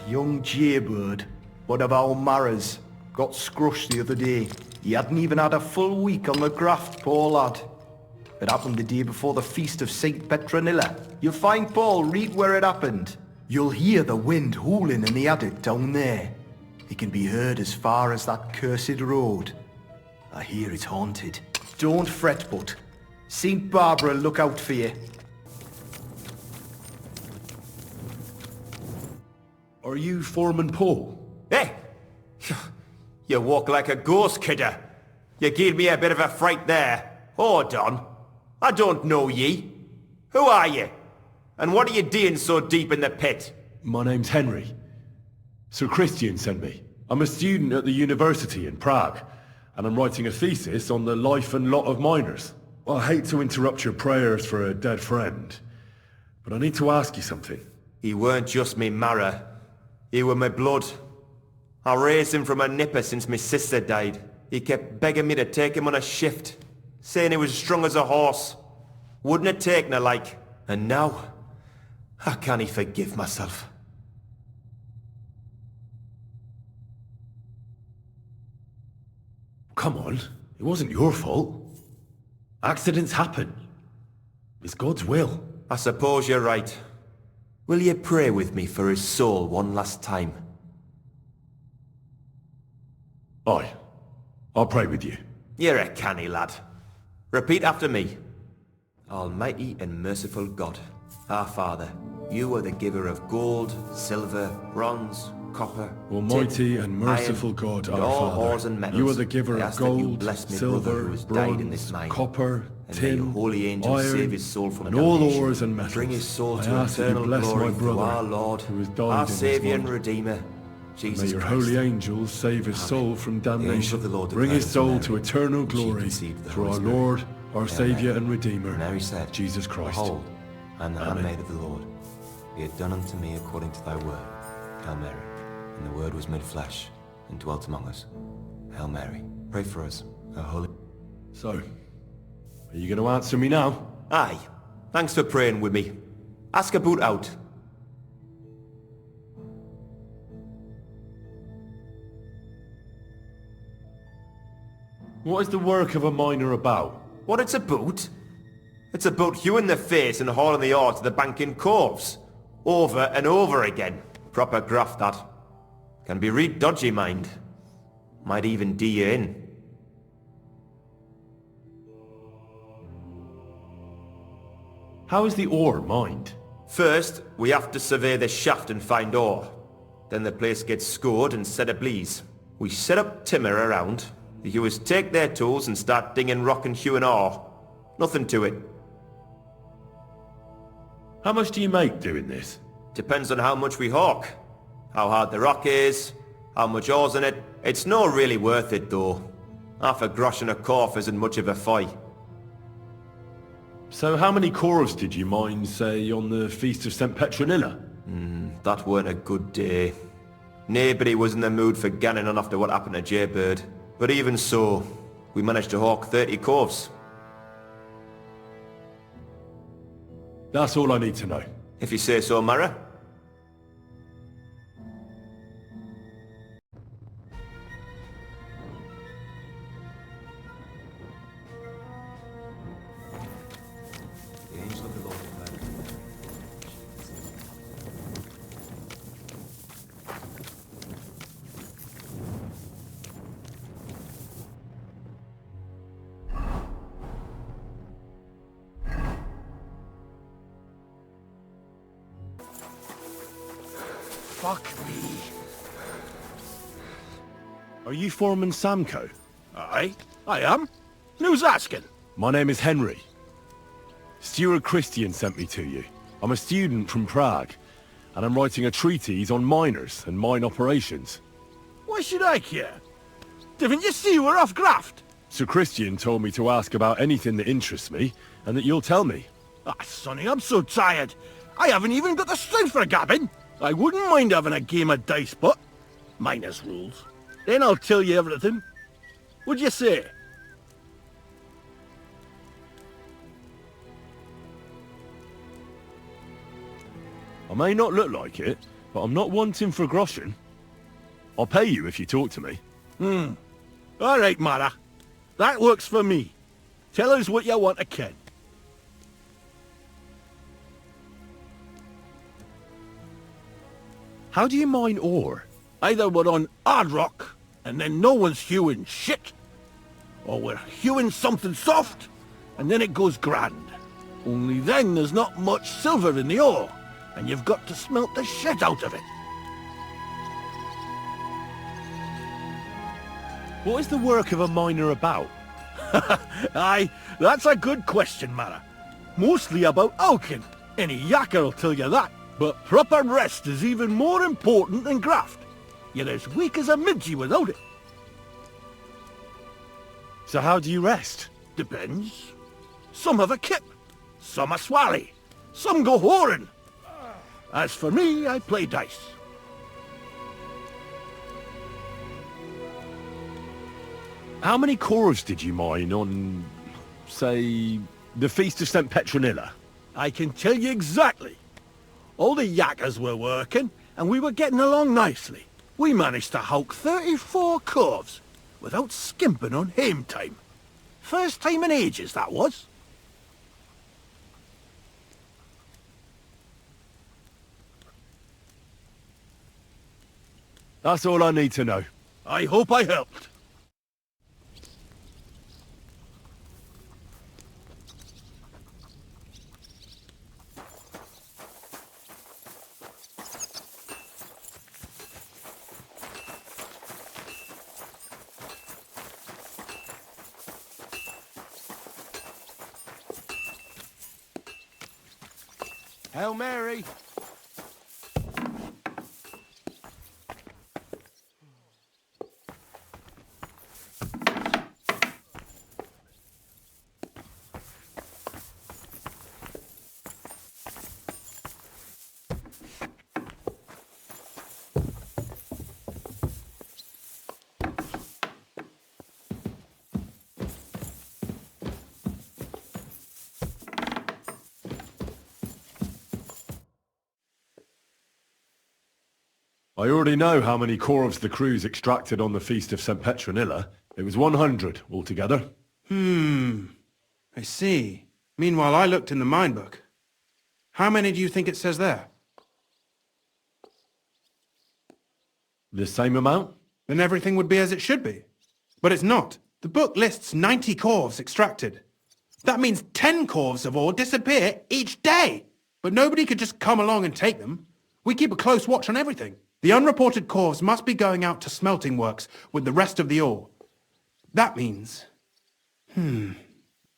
Young Jaybird, one of our marrows, got scrushed the other day. He hadn't even had a full week on the graft, poor lad. It happened the day before the feast of St. Petronilla. You'll find Paul read where it happened. You'll hear the wind howling in the attic down there. It can be heard as far as that cursed road. I hear it's haunted. Don't fret, but St. Barbara look out for you. Are you Foreman Paul? Hey! You walk like a ghost, kidder. You gave me a bit of a fright there. Hold on. I don't know ye. Who are you? And what are you doing so deep in the pit? My name's Henry. Sir Christian sent me. I'm a student at the university in Prague, and I'm writing a thesis on the life and lot of miners. I hate to interrupt your prayers for a dead friend, but I need to ask you something. He weren't just me marrow. He were my blood. I raised him from a nipper since my sister died. He kept begging me to take him on a shift, saying he was strong as a horse. Wouldn't have taken her like. And now, how can he forgive myself? Come on, it wasn't your fault. Accidents happen. It's God's will. I suppose you're right. Will you pray with me for his soul one last time? Aye. I'll pray with you. You're a canny lad. Repeat after me. Almighty and merciful God, our Father, you are the giver of gold, silver, bronze, copper, Almighty tin, and merciful iron, God, and our all Father, ores and metals. you are the giver I of ask that you gold, bless me silver, brother who has died in this bronze, mine. copper, And may your tin, holy angels iron, save his soul from and all damnation. ores and metals. Bring his soul I to ask that you eternal bless glory my through brother our Lord, who has died our in this Saviour and world. Redeemer, Jesus May your Christ. holy angels save his soul from The angel damnation. of the Lord Bring his declared soul to to Mary, eternal and she glory conceived the through Holy our Spirit. Lord, our Hail Saviour Mary. and Redeemer, Mary said, Jesus Christ. Behold, I am the Amen. handmaid of the Lord. Be it done unto me according to thy word. Hail Mary. And the Word was made flesh, and dwelt among us. Hail Mary. Pray for us, O holy... So, are you going to answer me now? Aye. Thanks for praying with me. Ask about out. What is the work of a miner about? What it's about? It's about hewing the face and hauling the ore to the bank in coves. Over and over again. Proper graft, that. Can be real dodgy, mind. Might even do you in. How is the ore mined? First, we have to survey the shaft and find ore. Then the place gets scored and set ablaze. We set up timber around. The hewers take their tools and start dinging rock and hewing ore. Nothing to it. How much do you make doing this? Depends on how much we hawk. How hard the rock is, how much ore's in it. It's not really worth it though. Half a grosh and a corf isn't much of a fight. So how many corves did you mine, say, on the Feast of St. Petronilla? That weren't a good day. Nobody was in the mood for ganning on after what happened to Jaybird. But even so, we managed to hawk 30 corves. That's all I need to know. If you say so, Mara. Fuck me. Are you Foreman Samco? Aye, I am. Who's asking? My name is Henry. Steward Christian sent me to you. I'm a student from Prague, and I'm writing a treatise on miners and mine operations. Why should I care? Didn't you see we're off graft? Sir Christian told me to ask about anything that interests me, and that you'll tell me. Ah, Sonny, I'm so tired. I haven't even got the strength for gabbing. I wouldn't mind having a game of dice, but minus rules. Then I'll tell you everything. What'd you say? I may not look like it, but I'm not wanting for groschen. I'll pay you if you talk to me. All right, Mara. That works for me. Tell us what you want to ken. How do you mine ore? Either we're on hard rock, and then no one's hewing shit, or we're hewing something soft, and then it goes grand. Only then there's not much silver in the ore, and you've got to smelt the shit out of it. What is the work of a miner about? Aye, that's a good question, Mara. Mostly about Alkin. Any yakker'll tell you that. But proper rest is even more important than graft. You're as weak as a midgie without it. So how do you rest? Depends. Some have a kip, some a swally, some go whoring. As for me, I play dice. How many cores did you mine on, say, the Feast of St. Petronilla? I can tell you exactly. All the yakkers were working, and we were getting along nicely. We managed to hulk 34 corves, without skimping on hame time. First time in ages, that was. That's all I need to know. I hope I helped. Hail Mary! I already know how many corves the crews extracted on the Feast of St. Petronilla. It was 100 altogether. I see. Meanwhile, I looked in the mine book. How many do you think it says there? The same amount? Then everything would be as it should be. But it's not. The book lists 90 corves extracted. That means 10 corves of ore disappear each day. But nobody could just come along and take them. We keep a close watch on everything. The unreported corves must be going out to smelting works with the rest of the ore. That means...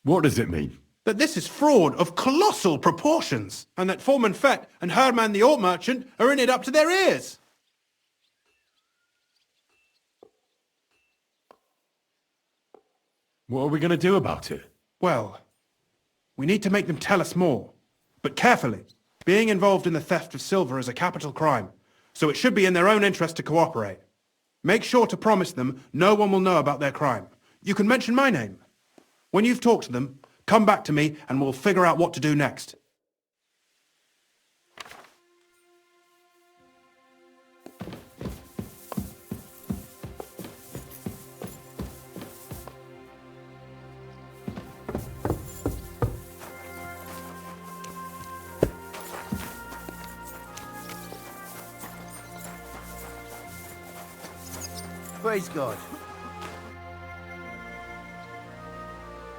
What does it mean? That this is fraud of colossal proportions, and that Foreman Fett and Herman the ore merchant are in it up to their ears. What are we going to do about it? Well, we need to make them tell us more. But carefully. Being involved in the theft of silver is a capital crime, so it should be in their own interest to cooperate. Make sure to promise them no one will know about their crime. You can mention my name. When you've talked to them, come back to me and we'll figure out what to do next. Praise God.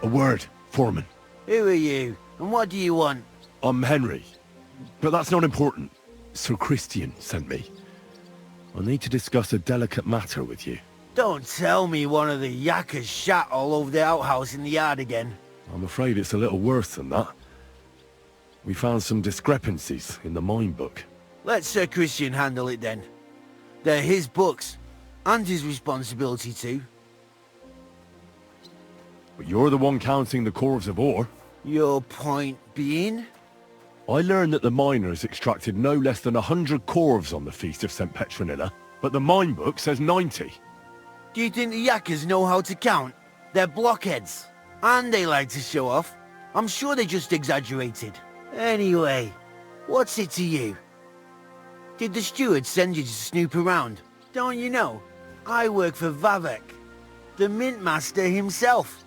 A word, Foreman. Who are you, and what do you want? I'm Henry, but that's not important. Sir Christian sent me. I need to discuss a delicate matter with you. Don't tell me one of the yakkers shat all over the outhouse in the yard again. I'm afraid it's a little worse than that. We found some discrepancies in the mine book. Let Sir Christian handle it then. They're his books, and his responsibility too. But you're the one counting the corves of ore. Your point being? I learned that the miners extracted no less than 100 corves on the Feast of St. Petronilla, but the mine book says 90. Do you think the yakkers know how to count? They're blockheads. And they like to show off. I'm sure they just exaggerated. Anyway, what's it to you? Did the steward send you to snoop around? Don't you know? I work for Vavek, the mint master himself.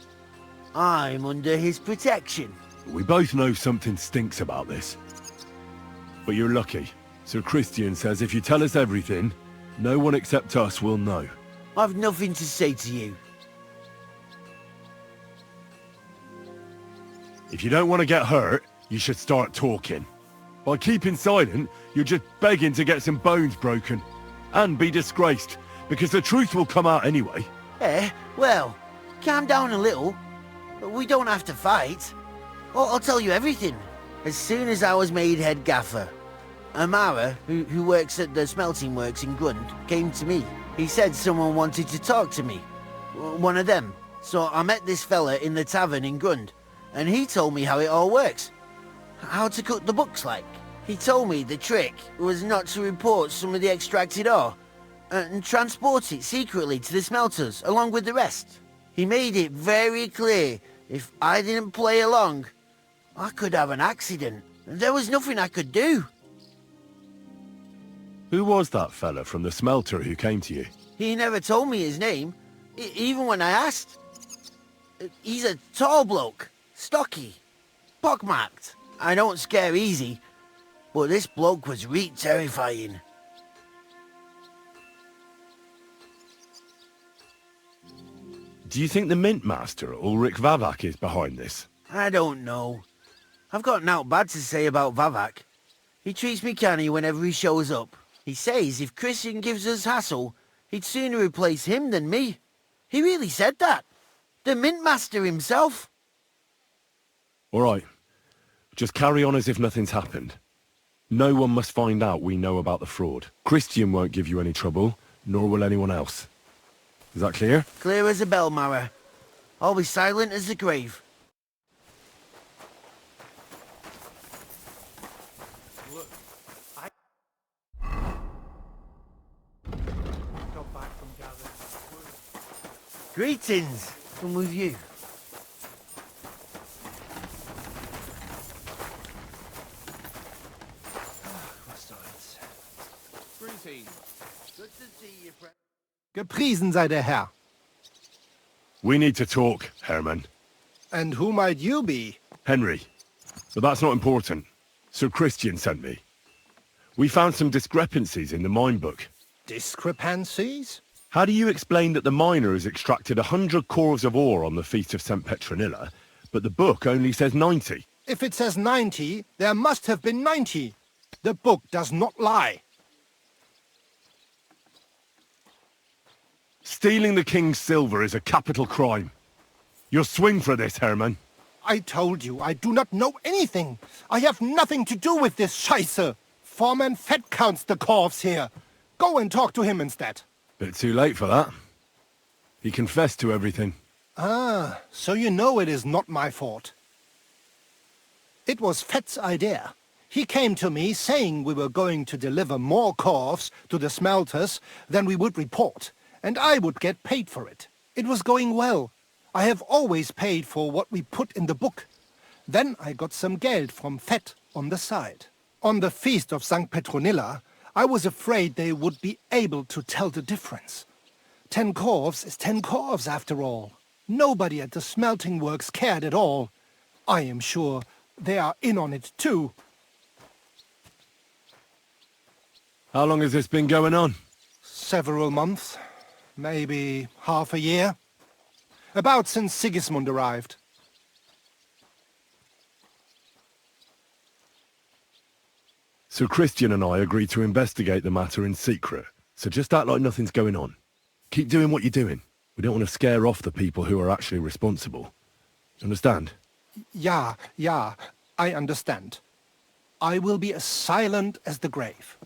I'm under his protection. We both know something stinks about this. But you're lucky. Sir Christian says if you tell us everything, no one except us will know. I've nothing to say to you. If you don't want to get hurt, you should start talking. By keeping silent, you're just begging to get some bones broken. And be disgraced, because the truth will come out anyway. Well, calm down a little. We don't have to fight. I'll tell you everything. As soon as I was made head gaffer, Amara, who works at the smelting works in Grund, came to me. He said someone wanted to talk to me. One of them. So I met this fella in the tavern in Grund, and he told me how it all works. How to cut the books like. He told me the trick was not to report some of the extracted ore, and transport it secretly to the smelters along with the rest. He made it very clear if I didn't play along, I could have an accident. There was nothing I could do. Who was that fella from the smelter who came to you? He never told me his name, even when I asked. He's a tall bloke, stocky, pockmarked. I don't scare easy, but this bloke was reet terrifying. Do you think the Mint Master, Ulrich Vavak, is behind this? I don't know. I've got naught bad to say about Vavak. He treats me canny whenever he shows up. He says if Christian gives us hassle, he'd sooner replace him than me. He really said that. The Mint Master himself. All right. Just carry on as if nothing's happened. No one must find out we know about the fraud. Christian won't give you any trouble, nor will anyone else. Is that clear? Clear as a bell, Mara. I'll be silent as the grave. Look, I got back from gathering wood. Greetings. I'm with you. Greetings. Good to see you, friend. Gepriesen sei der Herr. We need to talk, Herman. And who might you be? Henry. But that's not important. Sir Christian sent me. We found some discrepancies in the mine book. Discrepancies? How do you explain that the miners extracted 100 corves of ore on the Feast of St. Petronilla, but the book only says 90? If it says 90, there must have been 90. The book does not lie. Stealing the king's silver is a capital crime. You'll swing for this, Herman. I told you, I do not know anything. I have nothing to do with this Scheiße. Foreman Fett counts the corves here. Go and talk to him instead. Bit too late for that. He confessed to everything. Ah, so you know it is not my fault. It was Fett's idea. He came to me saying we were going to deliver more corves to the smelters than we would report, and I would get paid for it. It was going well. I have always paid for what we put in the book. Then I got some geld from Fett on the side. On the Feast of St. Petronilla, I was afraid they would be able to tell the difference. 10 corves is 10 corves after all. Nobody at the smelting works cared at all. I am sure they are in on it too. How long has this been going on? Several months. Maybe half a year. About since Sigismund arrived. Sir Christian and I agreed to investigate the matter in secret, So just act like nothing's going on. Keep doing what you're doing. We don't want to scare off the people who are actually responsible. Understand? Yeah, I understand. I will be as silent as the grave.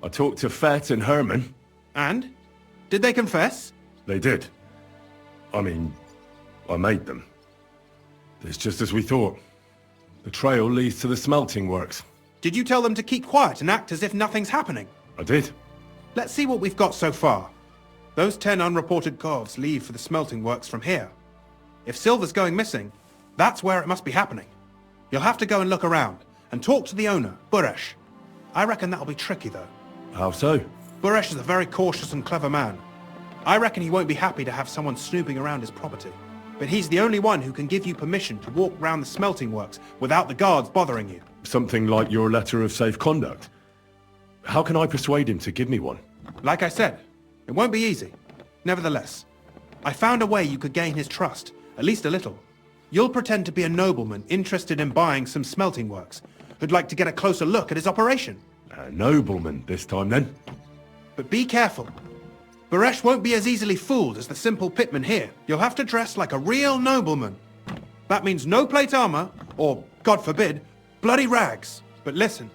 I talked to Fett and Herman. And? Did they confess? They did. I mean, I made them. It's just as we thought. The trail leads to the smelting works. Did you tell them to keep quiet and act as if nothing's happening? I did. Let's see what we've got so far. Those 10 unreported calves leave for the smelting works from here. If silver's going missing, that's where it must be happening. You'll have to go and look around, and talk to the owner, Buresh. I reckon that'll be tricky, though. How so? Buresh is a very cautious and clever man. I reckon he won't be happy to have someone snooping around his property. But he's the only one who can give you permission to walk round the smelting works without the guards bothering you. Something like your letter of safe conduct. How can I persuade him to give me one? Like I said, it won't be easy. Nevertheless, I found a way you could gain his trust, at least a little. You'll pretend to be a nobleman interested in buying some smelting works, who'd like to get a closer look at his operation. A nobleman this time, then. But be careful. Buresh won't be as easily fooled as the simple pitman here. You'll have to dress like a real nobleman. That means no plate armor, or, God forbid, bloody rags. But listen,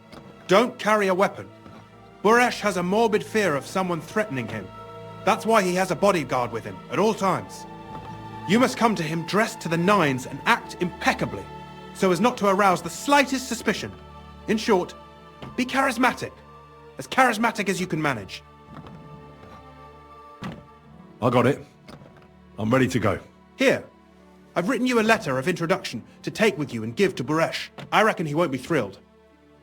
don't carry a weapon. Buresh has a morbid fear of someone threatening him. That's why he has a bodyguard with him at all times. You must come to him dressed to the nines and act impeccably, so as not to arouse the slightest suspicion. In short, be charismatic as you can manage. I got it. I'm ready to go. Here, I've written you a letter of introduction to take with you and give to Buresh. I reckon he won't be thrilled,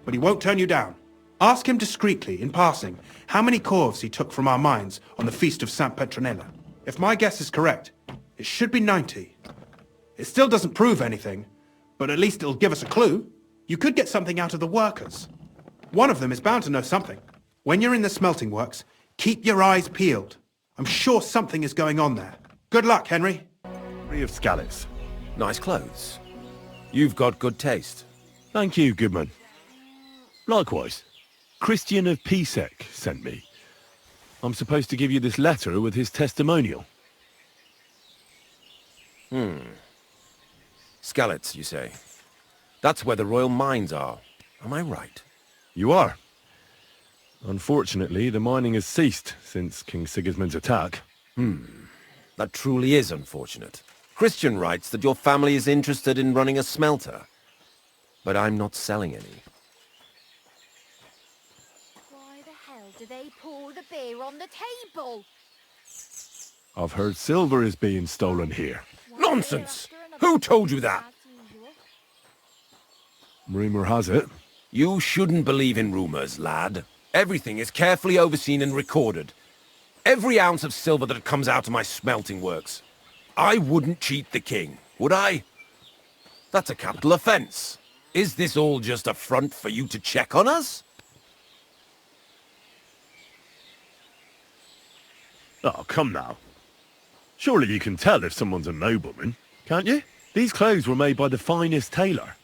but he won't turn you down. Ask him discreetly, in passing, how many corves he took from our mines on the Feast of St. Petronella. If my guess is correct, it should be 90. It still doesn't prove anything, but at least it'll give us a clue. You could get something out of the workers. One of them is bound to know something. When you're in the smelting works, keep your eyes peeled. I'm sure something is going on there. Good luck, Henry. 3 of scallops. Nice clothes. You've got good taste. Thank you, Goodman. Likewise. Christian of Pisek sent me. I'm supposed to give you this letter with his testimonial. Skallets, you say? That's where the royal mines are. Am I right? You are. Unfortunately, the mining has ceased since King Sigismund's attack. That truly is unfortunate. Christian writes that your family is interested in running a smelter. But I'm not selling any. Why the hell do they pour the beer on the table? I've heard silver is being stolen here. Nonsense! Who told you that? Rumor has it. You shouldn't believe in rumors, lad. Everything is carefully overseen and recorded. Every ounce of silver that comes out of my smelting works. I wouldn't cheat the king, would I? That's a capital offense. Is this all just a front for you to check on us? Oh, come now. Surely you can tell if someone's a nobleman, can't you? These clothes were made by the finest tailor.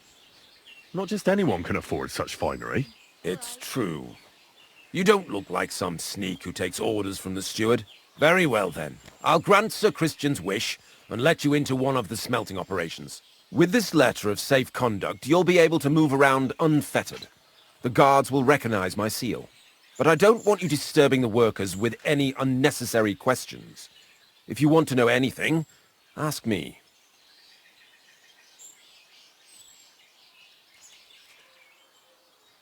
Not just anyone can afford such finery. It's true. You don't look like some sneak who takes orders from the steward. Very well then. I'll grant Sir Christian's wish and let you into one of the smelting operations. With this letter of safe conduct, you'll be able to move around unfettered. The guards will recognize my seal. But I don't want you disturbing the workers with any unnecessary questions. If you want to know anything, ask me.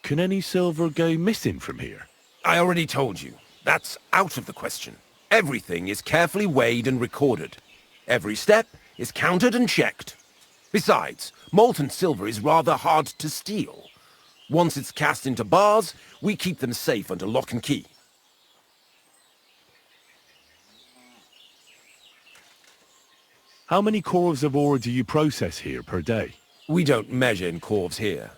Can any silver go missing from here? I already told you. That's out of the question. Everything is carefully weighed and recorded. Every step is counted and checked. Besides, molten silver is rather hard to steal. Once it's cast into bars, we keep them safe under lock and key. How many corves of ore do you process here per day? We don't measure in corves here.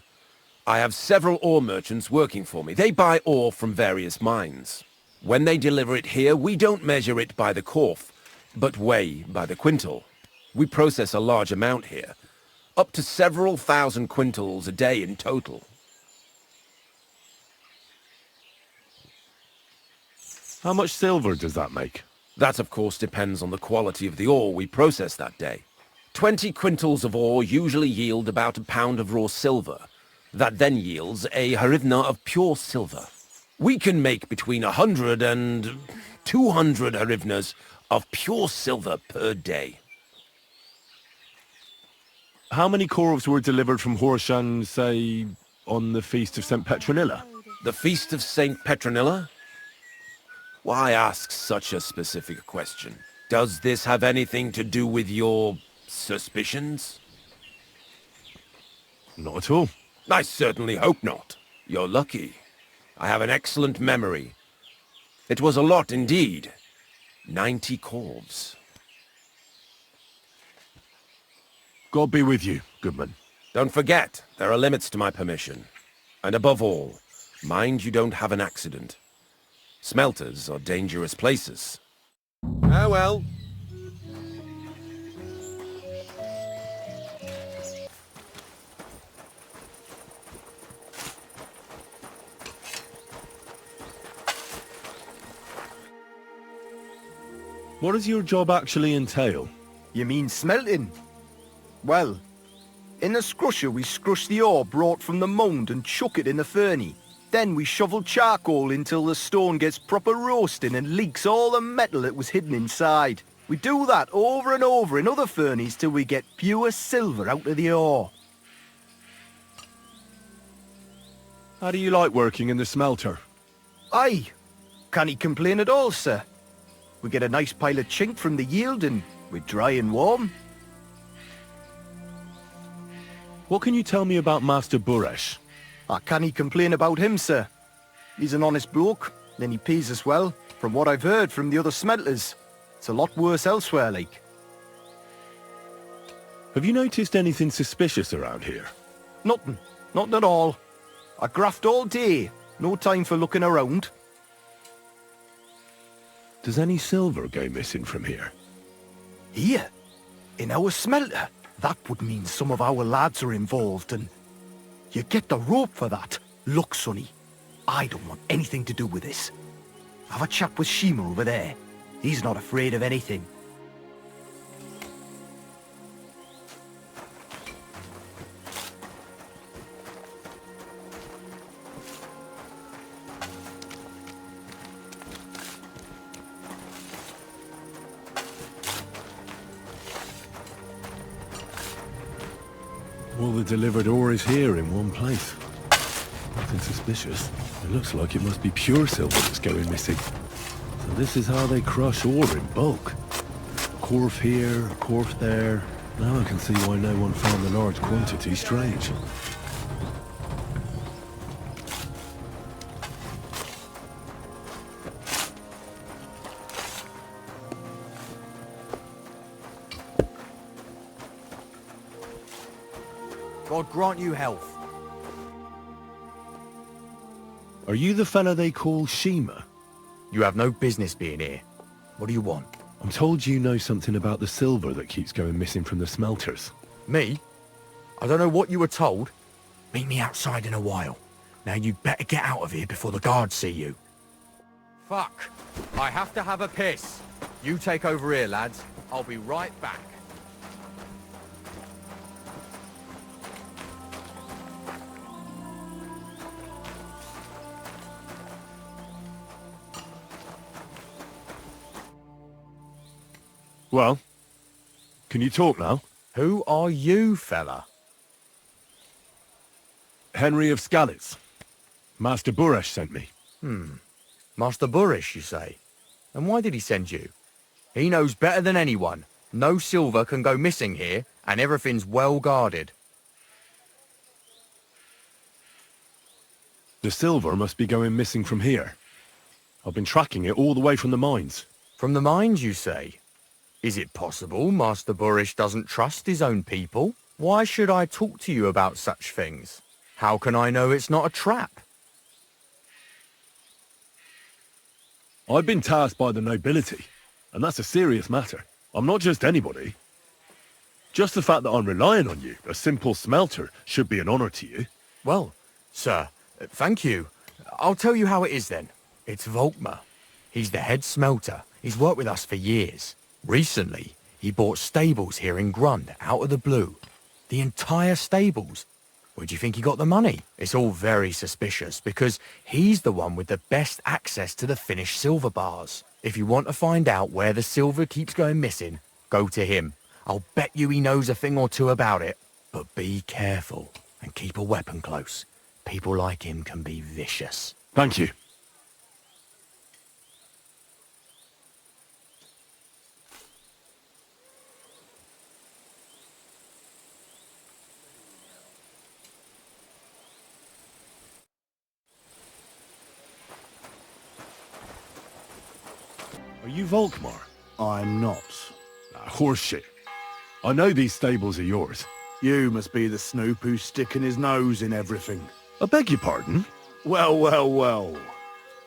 I have several ore merchants working for me. They buy ore from various mines. When they deliver it here, we don't measure it by the corf, but weigh by the quintal. We process a large amount here, up to several thousand quintals a day in total. How much silver does that make? That, of course, depends on the quality of the ore we process that day. 20 quintals of ore usually yield about a pound of raw silver. That then yields a hryvnia of pure silver. We can make between 100 and 200 hryvnias of pure silver per day. How many corves were delivered from Horshan, say, on the Feast of St. Petronilla? The Feast of St. Petronilla? Why ask such a specific question? Does this have anything to do with your suspicions? Not at all. I certainly hope not. You're lucky. I have an excellent memory. It was a lot indeed. 90 corves. God be with you, Goodman. Don't forget, there are limits to my permission. And above all, mind you don't have an accident. Smelters are dangerous places. Oh well. What does your job actually entail? You mean smelting? Well, in the scrusher we scrush the ore brought from the mound and chuck it in the furnace. Then we shovel charcoal until the stone gets proper roasting and leaks all the metal that was hidden inside. We do that over and over in other furnaces till we get pure silver out of the ore. How do you like working in the smelter? Aye, can't complain at all, sir. We get a nice pile of chink from the yield and we're dry and warm. What can you tell me about Master Buresh? I can't complain about him, sir. He's an honest bloke, and he pays us well, from what I've heard from the other smelters. It's a lot worse elsewhere, like. Have you noticed anything suspicious around here? Nothing. Nothing at all. I graft all day. No time for looking around. Does any silver go missing from here? Here? In our smelter? That would mean some of our lads are involved, and you get the rope for that. Look, Sonny, I don't want anything to do with this. Have a chat with Shima over there. He's not afraid of anything. All the delivered ore is here in one place. Nothing suspicious. It looks like it must be pure silver that's going missing. So this is how they crush ore in bulk. A corf here, a corf there. Now I can see why no one found the large quantity strange. God grant you health. Are you the fella they call Shima? You have no business being here. What do you want? I'm told you know something about the silver that keeps going missing from the smelters. Me? I don't know what you were told. Meet me outside in a while. Now you'd better get out of here before the guards see you. Fuck. I have to have a piss. You take over here, lads. I'll be right back. Well, can you talk now? Who are you, fella? Henry of Skalitz. Master Buresh sent me. Master Buresh, you say? And why did he send you? He knows better than anyone. No silver can go missing here, and everything's well guarded. The silver must be going missing from here. I've been tracking it all the way from the mines. From the mines, you say? Is it possible Master Burish doesn't trust his own people? Why should I talk to you about such things? How can I know it's not a trap? I've been tasked by the nobility, and that's a serious matter. I'm not just anybody. Just the fact that I'm relying on you, a simple smelter, should be an honor to you. Well, sir, thank you. I'll tell you how it is then. It's Volkmar. He's the head smelter. He's worked with us for years. Recently, he bought stables here in Grund, out of the blue. The entire stables. Where do you think he got the money? It's all very suspicious, because he's the one with the best access to the finished silver bars. If you want to find out where the silver keeps going missing, go to him. I'll bet you he knows a thing or two about it. But be careful, and keep a weapon close. People like him can be vicious. Thank you. Are you Volkmar? I'm not. Horseshit. I know these stables are yours. You must be the snoop who's sticking his nose in everything. I beg your pardon? Well.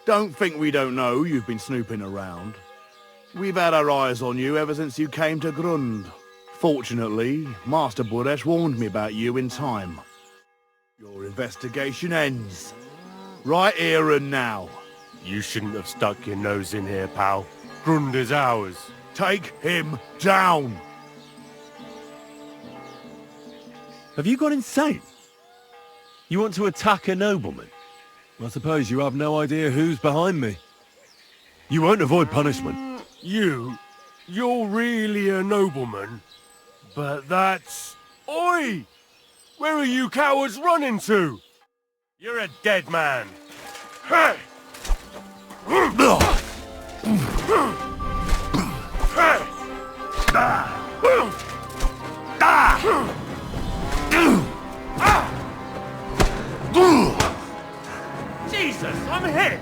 Don't think we don't know you've been snooping around. We've had our eyes on you ever since you came to Grund. Fortunately, Master Burish warned me about you in time. Your investigation ends. Right here and now. You shouldn't have stuck your nose in here, pal. Grund is ours. Take him down! Have you gone insane? You want to attack a nobleman? I suppose you have no idea who's behind me. You won't avoid punishment. You're really a nobleman? But that's... Oi! Where are you cowards running to? You're a dead man. Hey! Jesus, I'm hit!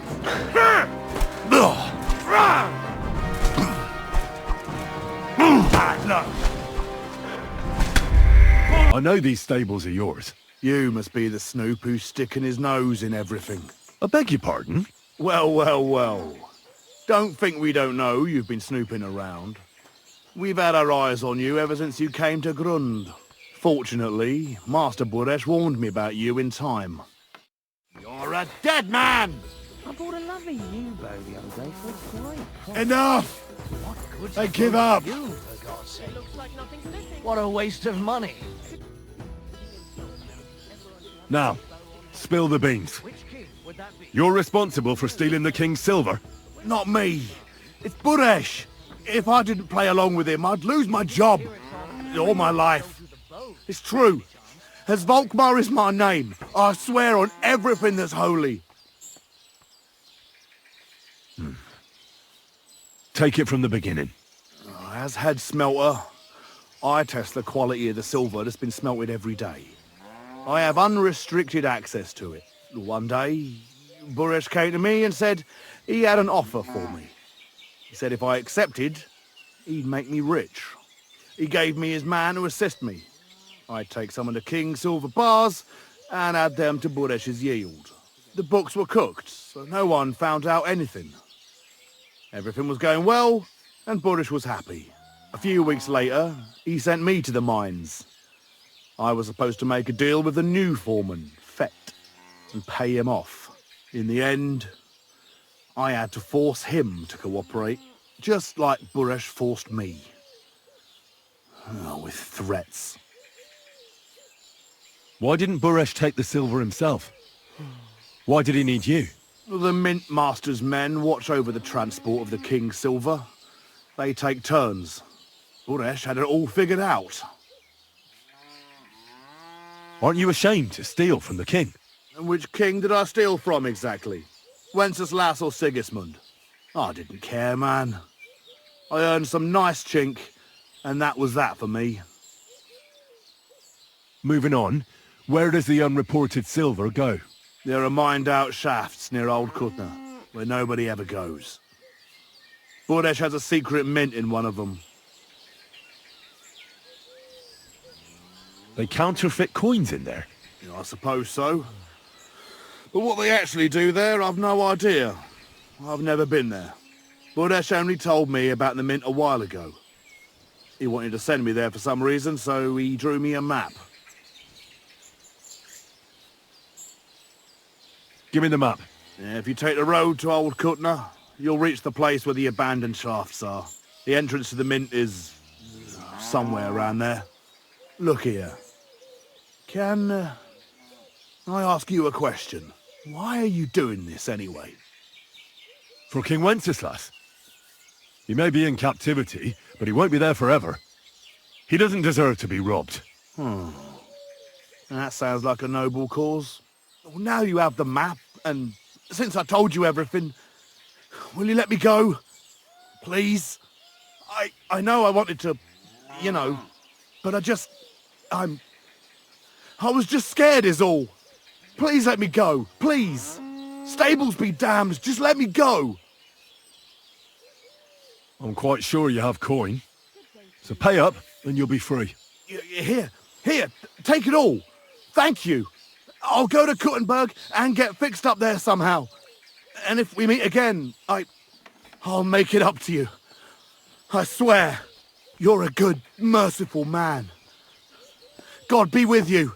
I know these stables are yours. You must be the snoop who's sticking his nose in everything. I beg your pardon? Well. Don't think we don't know you've been snooping around. We've had our eyes on you ever since you came to Grund. Fortunately, Master Burish warned me about you in time. You're a dead man! I bought a lovely new bow the other day for a great price. Enough! I give up! You, for God's sake. What a waste of money. Now, spill the beans. You're responsible for stealing the king's silver. Not me. It's Burish. If I didn't play along with him, I'd lose my job. All my life. It's true. As Volkmar is my name, I swear on everything that's holy. Take it from the beginning. As head smelter, I test the quality of the silver that's been smelted every day. I have unrestricted access to it. One day, Burish came to me and said he had an offer for me. He said if I accepted, he'd make me rich. He gave me his man to assist me. I'd take some of the king's silver bars and add them to Burish's yield. The books were cooked, so no one found out anything. Everything was going well, and Burish was happy. A few weeks later, he sent me to the mines. I was supposed to make a deal with the new foreman, Fett, and pay him off. In the end, I had to force him to cooperate, just like Burish forced me. With threats. Why didn't Burish take the silver himself? Why did he need you? The Mint Master's men watch over the transport of the king's silver. They take turns. Burish had it all figured out. Aren't you ashamed to steal from the king? And which king did I steal from exactly? Wenceslas or Sigismund? I didn't care, man. I earned some nice chink, and that was that for me. Moving on, where does the unreported silver go? There are mined-out shafts near Old Kutna, where nobody ever goes. Bordesh has a secret mint in one of them. They counterfeit coins in there? Yeah, I suppose so. But what they actually do there, I've no idea. I've never been there. Bordesh only told me about the mint a while ago. He wanted to send me there for some reason, so he drew me a map. Give me the map. Yeah, if you take the road to Old Kutna, you'll reach the place where the abandoned shafts are. The entrance to the mint is somewhere around there. Look here. Can I ask you a question? Why are you doing this anyway? For King Wenceslas. He may be in captivity, but he won't be there forever. He doesn't deserve to be robbed. That sounds like a noble cause. Well, now you have the map, and since I told you everything, will you let me go? Please? I know I wanted to, you know, but I was just scared is all. Please let me go, please. Stables be damned, just let me go. I'm quite sure you have coin. So pay up, and you'll be free. Here, take it all. Thank you. I'll go to Kuttenberg and get fixed up there somehow. And if we meet again, I'll make it up to you. I swear, you're a good, merciful man. God be with you.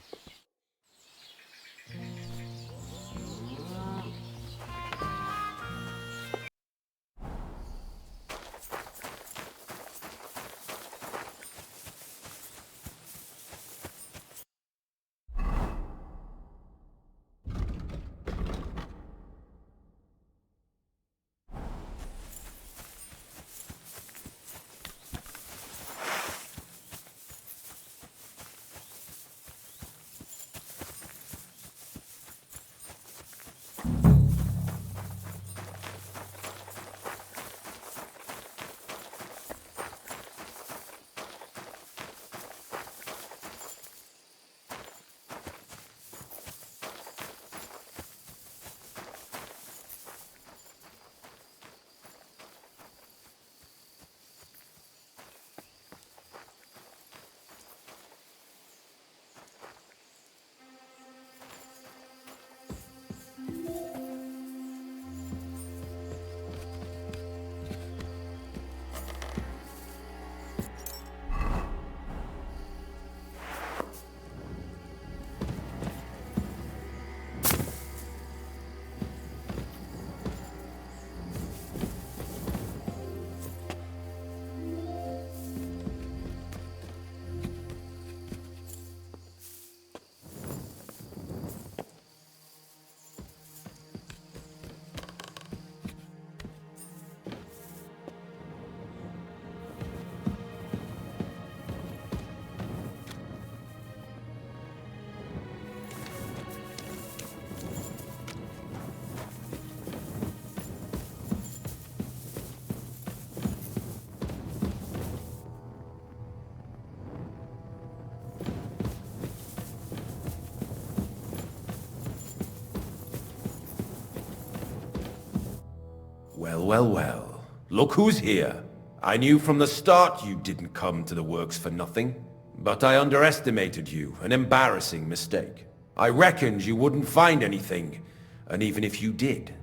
Well. Look who's here. I knew from the start you didn't come to the works for nothing. But I underestimated you, an embarrassing mistake. I reckoned you wouldn't find anything, and even if you did,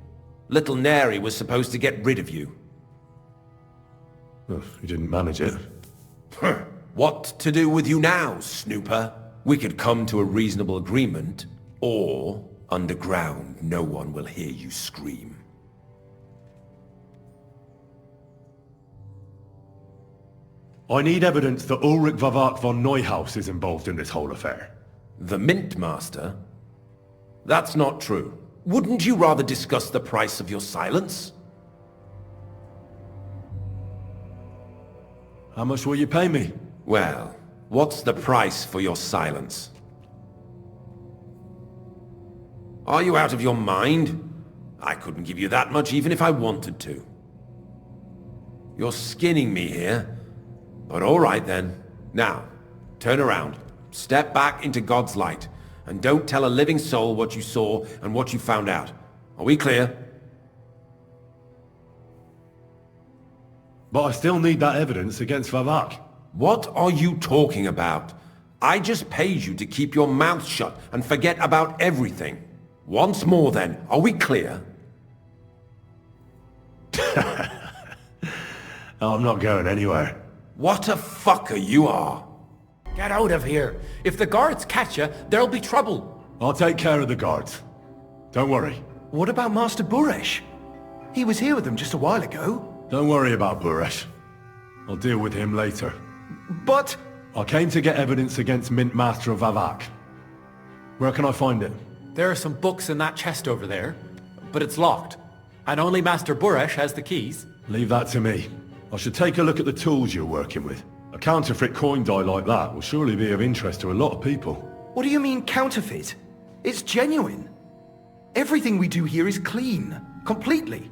little Neri was supposed to get rid of you. Well, you didn't manage it. What to do with you now, snooper? We could come to a reasonable agreement, or underground no one will hear you scream. I need evidence that Ulrich Vavart von Neuhaus is involved in this whole affair. The Mint Master? That's not true. Wouldn't you rather discuss the price of your silence? How much will you pay me? Well, what's the price for your silence? Are you out of your mind? I couldn't give you that much even if I wanted to. You're skinning me here. But all right then. Now, turn around. Step back into God's light. And don't tell a living soul what you saw and what you found out. Are we clear? But I still need that evidence against Vavak. What are you talking about? I just paid you to keep your mouth shut and forget about everything. Once more then, are we clear? I'm not going anywhere. What a fucker you are. Get out of here. If the guards catch you, there'll be trouble. I'll take care of the guards. Don't worry. What about Master Buresh? He was here with them just a while ago. Don't worry about Buresh. I'll deal with him later. But... I came to get evidence against Mint Master Vavak. Where can I find it? There are some books in that chest over there, but it's locked. And only Master Buresh has the keys. Leave that to me. I should take a look at the tools you're working with. A counterfeit coin die like that will surely be of interest to a lot of people. What do you mean counterfeit? It's genuine. Everything we do here is clean. Completely.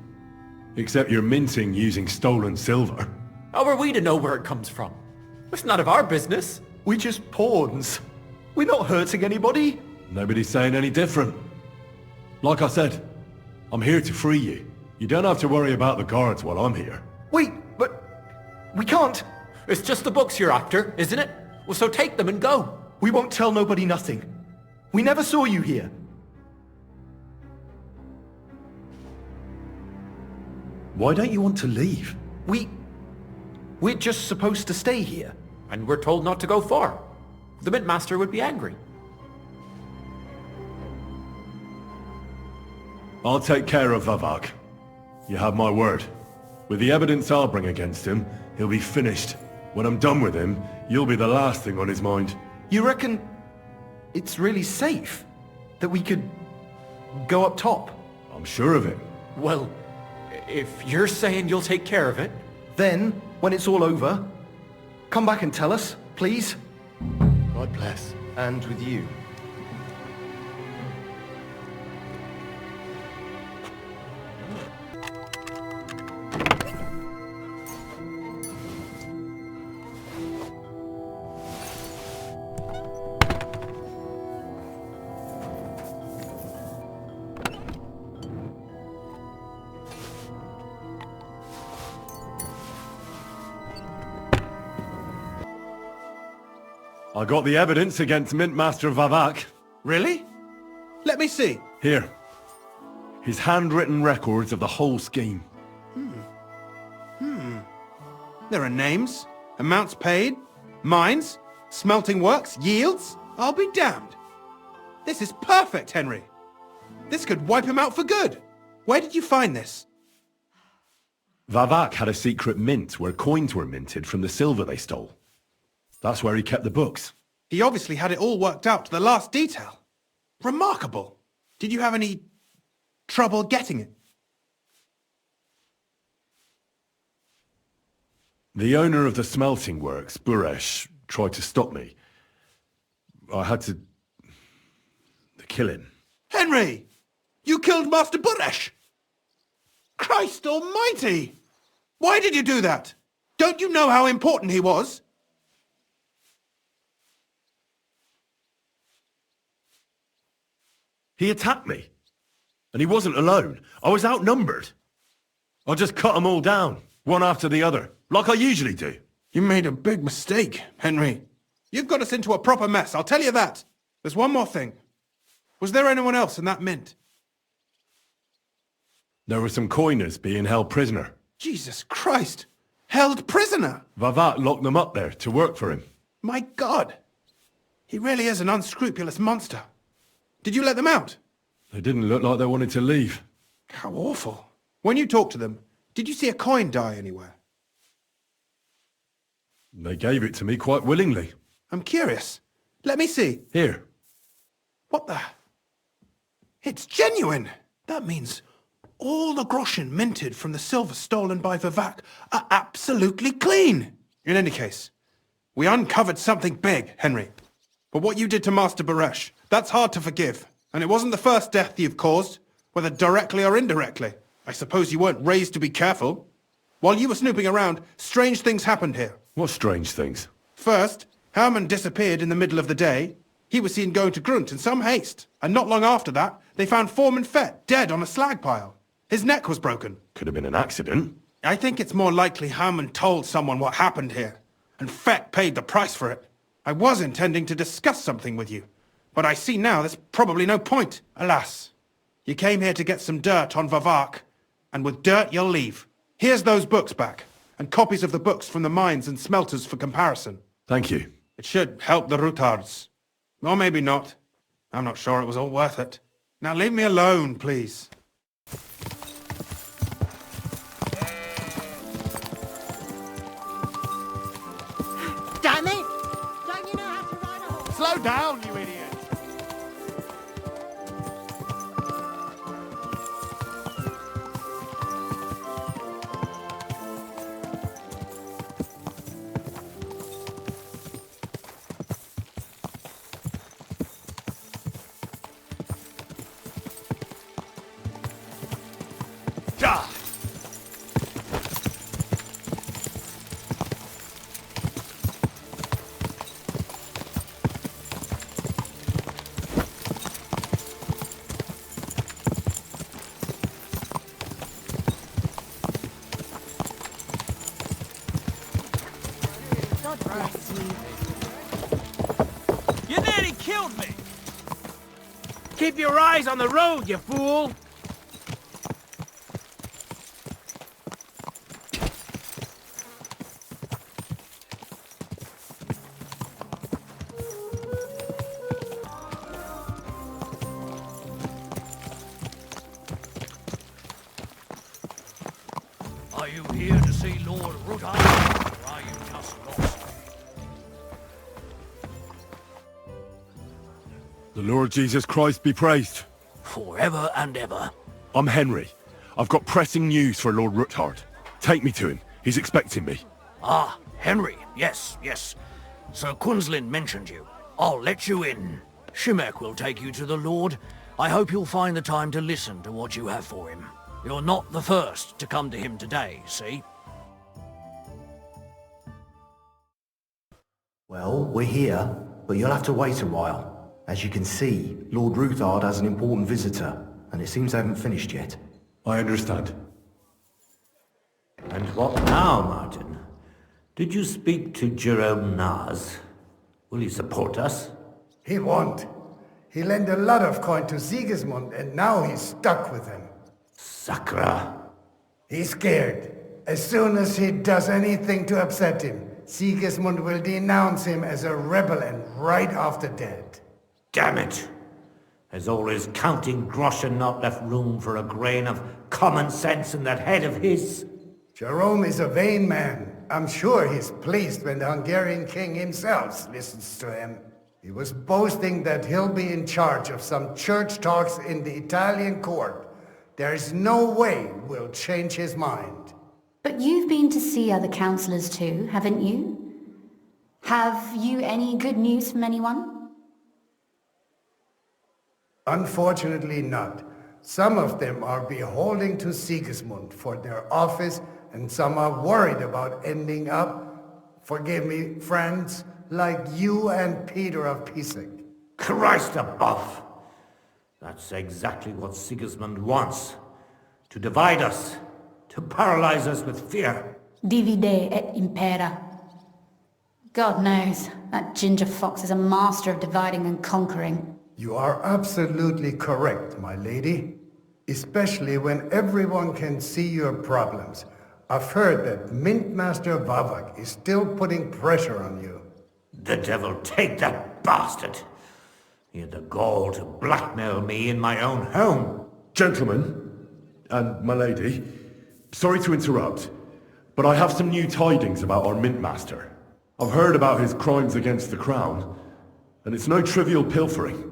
Except you're minting using stolen silver. How are we to know where it comes from? It's none of our business. We're just pawns. We're not hurting anybody. Nobody's saying any different. Like I said, I'm here to free you. You don't have to worry about the guards while I'm here. Wait, but... we can't. It's just the books you're after, isn't it? Well, so take them and go. We won't tell nobody nothing. We never saw you here. Why don't you want to leave? We're just supposed to stay here. And we're told not to go far. The Mint Master would be angry. I'll take care of Vavak. You have my word. With the evidence I'll bring against him, he'll be finished. When I'm done with him, you'll be the last thing on his mind. You reckon it's really safe? That we could go up top? I'm sure of it. Well, if you're saying you'll take care of it... Then, when it's all over, come back and tell us, please. God bless. And with you. I got the evidence against Mint Master Vavak. Really? Let me see. Here. His handwritten records of the whole scheme. There are names, amounts paid, mines, smelting works, yields. I'll be damned. This is perfect, Henry. This could wipe him out for good. Where did you find this? Vavak had a secret mint where coins were minted from the silver they stole. That's where he kept the books. He obviously had it all worked out to the last detail. Remarkable. Did you have any trouble getting it? The owner of the smelting works, Buresh, tried to stop me. I had to kill him. Henry! You killed Master Buresh! Christ almighty! Why did you do that? Don't you know how important he was? He attacked me. And he wasn't alone. I was outnumbered. I just cut them all down, one after the other, like I usually do. You made a big mistake, Henry. You've got us into a proper mess, I'll tell you that. There's one more thing. Was there anyone else in that mint? There were some coiners being held prisoner. Jesus Christ! Held prisoner! Vavak locked them up there to work for him. My God! He really is an unscrupulous monster. Did you let them out? They didn't look like they wanted to leave. How awful. When you talked to them, did you see a coin die anywhere? They gave it to me quite willingly. I'm curious. Let me see. Here. What the... It's genuine! That means all the groschen minted from the silver stolen by Vavak are absolutely clean! In any case, we uncovered something big, Henry. But what you did to Master Buresh, that's hard to forgive. And it wasn't the first death you've caused, whether directly or indirectly. I suppose you weren't raised to be careful. While you were snooping around, strange things happened here. What strange things? First, Herman disappeared in the middle of the day. He was seen going to Grunt in some haste, and not long after that, they found Foreman Fett dead on a slag pile. His neck was broken. Could have been an accident. I think it's more likely Hammond told someone what happened here, and Fett paid the price for it. I was intending to discuss something with you, but I see now there's probably no point, alas. You came here to get some dirt on Vavark, and with dirt you'll leave. Here's those books back, and copies of the books from the mines and smelters for comparison. Thank you. It should help the Rutards. Or maybe not. I'm not sure it was all worth it. Now leave me alone, please. Damn it! Don't you know how to ride a horse? Slow down, you idiot! You nearly killed me! Keep your eyes on the road, you fool! Are you here to see Lord Rutar, or are you just lost? The Lord Jesus Christ be praised. Forever and ever. I'm Henry. I've got pressing news for Lord Ruthard. Take me to him. He's expecting me. Ah, Henry. Yes, yes. Sir Quinslin mentioned you. I'll let you in. Shimek will take you to the Lord. I hope you'll find the time to listen to what you have for him. You're not the first to come to him today, see? Well, we're here, but you'll have to wait a while. As you can see, Lord Ruthard has an important visitor, and it seems they haven't finished yet. I understand. And what now, Martin? Did you speak to Jerome Naz? Will he support us? He won't. He lent a lot of coin to Sigismund, and now he's stuck with him. Sakra. He's scared. As soon as he does anything to upset him, Sigismund will denounce him as a rebel and right off the dead. Damn it! Has all his counting groschen not left room for a grain of common sense in that head of his? Jerome is a vain man. I'm sure he's pleased when the Hungarian king himself listens to him. He was boasting that he'll be in charge of some church talks in the Italian court. There's no way we'll change his mind. But you've been to see other councillors too, haven't you? Have you any good news from anyone? Unfortunately not. Some of them are beholden to Sigismund for their office, and some are worried about ending up, forgive me, friends, like you and Peter of Pisek. Christ above! That's exactly what Sigismund wants. To divide us. To paralyze us with fear. Divide et impera. God knows, that ginger fox is a master of dividing and conquering. You are absolutely correct, my lady. Especially when everyone can see your problems. I've heard that Mint Master Vavak is still putting pressure on you. The devil take that bastard! He had the gall to blackmail me in my own home. Gentlemen, and my lady, sorry to interrupt, but I have some new tidings about our Mint Master. I've heard about his crimes against the Crown, and it's no trivial pilfering.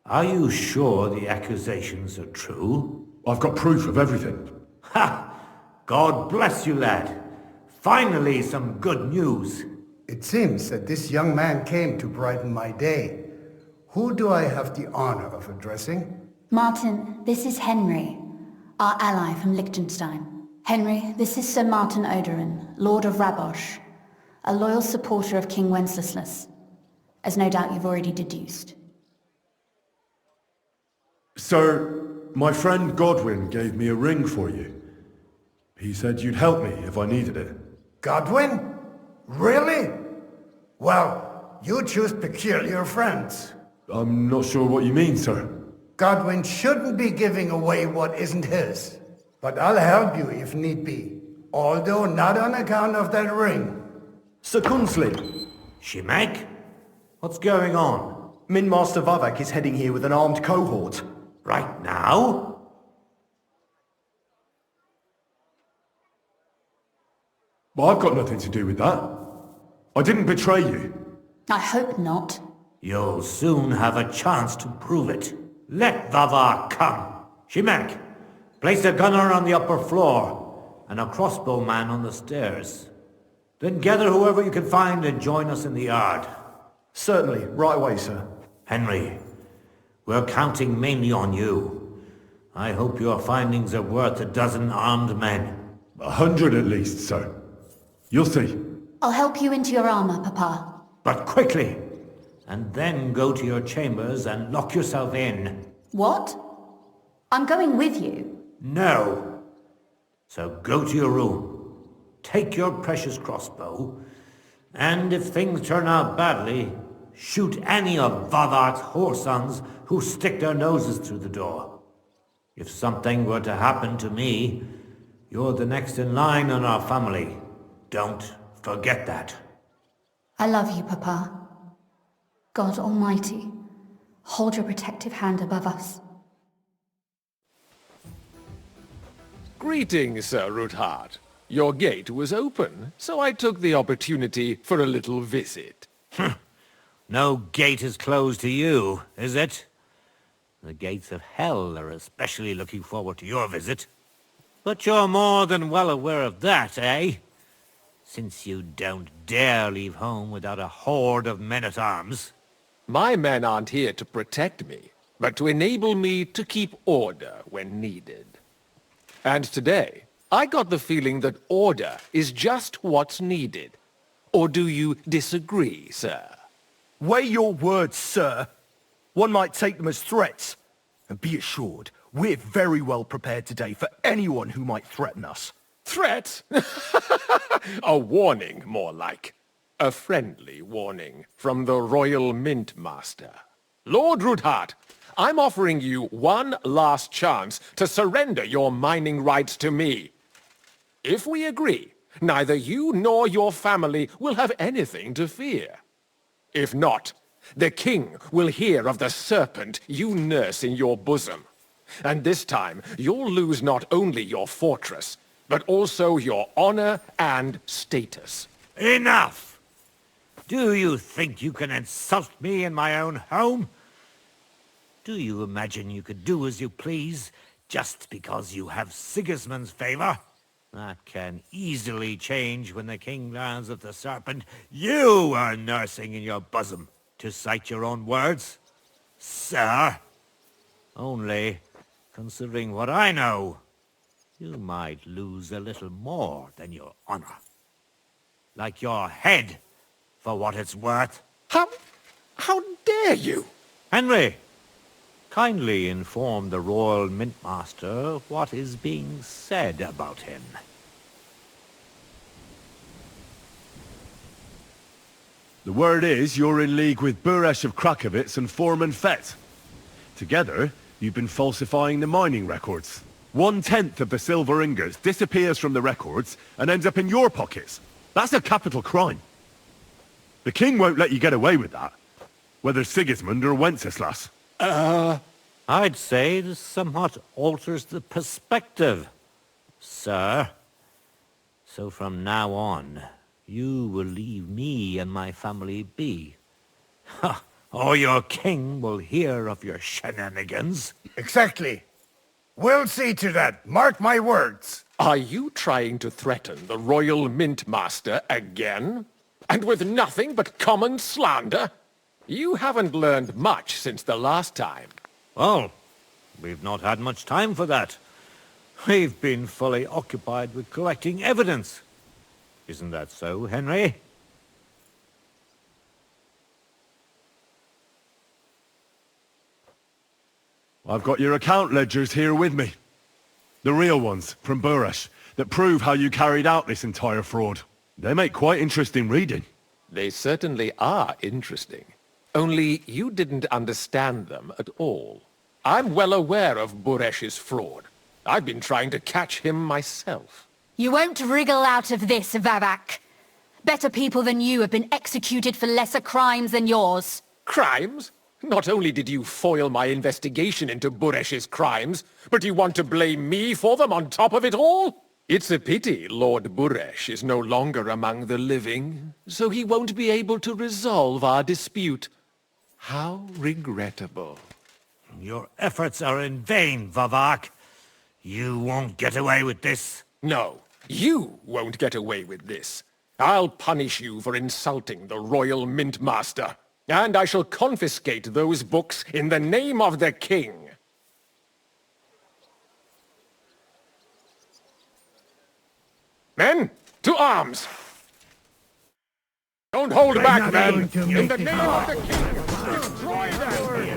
Are you sure the accusations are true? I've got proof of everything. Ha! God bless you, lad. Finally, some good news. It seems that this young man came to brighten my day. Who do I have the honor of addressing? Martin, this is Henry, our ally from Liechtenstein. Henry, this is Sir Martin Oderin, Lord of Rabosh, a loyal supporter of King Wenceslas. as no doubt you've already deduced. Sir, my friend Godwin gave me a ring for you. He said you'd help me if I needed it. Godwin? Really? Well, you choose peculiar friends. I'm not sure what you mean, sir. Godwin shouldn't be giving away what isn't his. But I'll help you if need be. Although not on account of that ring. Sir Kunslin. Shimek? What's going on? Min Master Vavak is heading here with an armed cohort. Right now? But I've got nothing to do with that. I didn't betray you. I hope not. You'll soon have a chance to prove it. Let Vavar come. Shimek, place a gunner on the upper floor and a crossbowman on the stairs. Then gather whoever you can find and join us in the yard. Certainly, right away, sir. Henry, we're counting mainly on you. I hope your findings are worth a dozen armed men. 100 at least, sir. You'll see. I'll help you into your armor, Papa. But quickly! And then go to your chambers and lock yourself in. What? I'm going with you. No. So go to your room. Take your precious crossbow. And if things turn out badly, shoot any of Vavar's whoresons who stick their noses through the door. If something were to happen to me, you're the next in line in our family. Don't forget that. I love you, Papa. God Almighty, hold your protective hand above us. Greetings, Sir Ruthard. Your gate was open, so I took the opportunity for a little visit. No gate is closed to you, is it? The gates of hell are especially looking forward to your visit. But you're more than well aware of that, eh? Since you don't dare leave home without a horde of men-at-arms. My men aren't here to protect me, but to enable me to keep order when needed. And today, I got the feeling that order is just what's needed. Or do you disagree, sir? Weigh your words, sir. One might take them as threats. And be assured, we're very well prepared today for anyone who might threaten us. Threat? A warning, more like. A friendly warning from the Royal Mint Master. Lord Ruthard, I'm offering you one last chance to surrender your mining rights to me. If we agree, neither you nor your family will have anything to fear. If not, the king will hear of the serpent you nurse in your bosom. And this time, you'll lose not only your fortress, but also your honor and status. Enough! Do you think you can insult me in my own home? Do you imagine you could do as you please, just because you have Sigismund's favor? That can easily change when the king learns of the serpent you are nursing in your bosom, to cite your own words. Sir, only, considering what I know, you might lose a little more than your honor. Like your head, for what it's worth. How dare you? Henry, kindly inform the Royal Mintmaster what is being said about him. The word is you're in league with Buresh of Krakowitz and Foreman Fett. Together, you've been falsifying the mining records. 1/10 of the silver ingots disappears from the records and ends up in your pockets. That's a capital crime. The king won't let you get away with that, whether Sigismund or Wenceslas. I'd say this somewhat alters the perspective, sir. So from now on, you will leave me and my family be. Or your king will hear of your shenanigans. Exactly. We'll see to that. Mark my words. Are you trying to threaten the Royal Mint Master again? And with nothing but common slander? You haven't learned much since the last time. Well, we've not had much time for that. We've been fully occupied with collecting evidence. Isn't that so, Henry? I've got your account ledgers here with me. The real ones, from Burresh, that prove how you carried out this entire fraud. They make quite interesting reading. They certainly are interesting. Only you didn't understand them at all. I'm well aware of Buresh's fraud. I've been trying to catch him myself. You won't wriggle out of this, Vavak. Better people than you have been executed for lesser crimes than yours. Crimes? Not only did you foil my investigation into Buresh's crimes, but you want to blame me for them on top of it all? It's a pity Lord Buresh is no longer among the living, so he won't be able to resolve our dispute. How regrettable. Your efforts are in vain, Vavak. You won't get away with this. No, you won't get away with this. I'll punish you for insulting the Royal Mint Master, and I shall confiscate those books in the name of the king. Men, to arms! Don't hold back, men! In the name of the king, destroy them!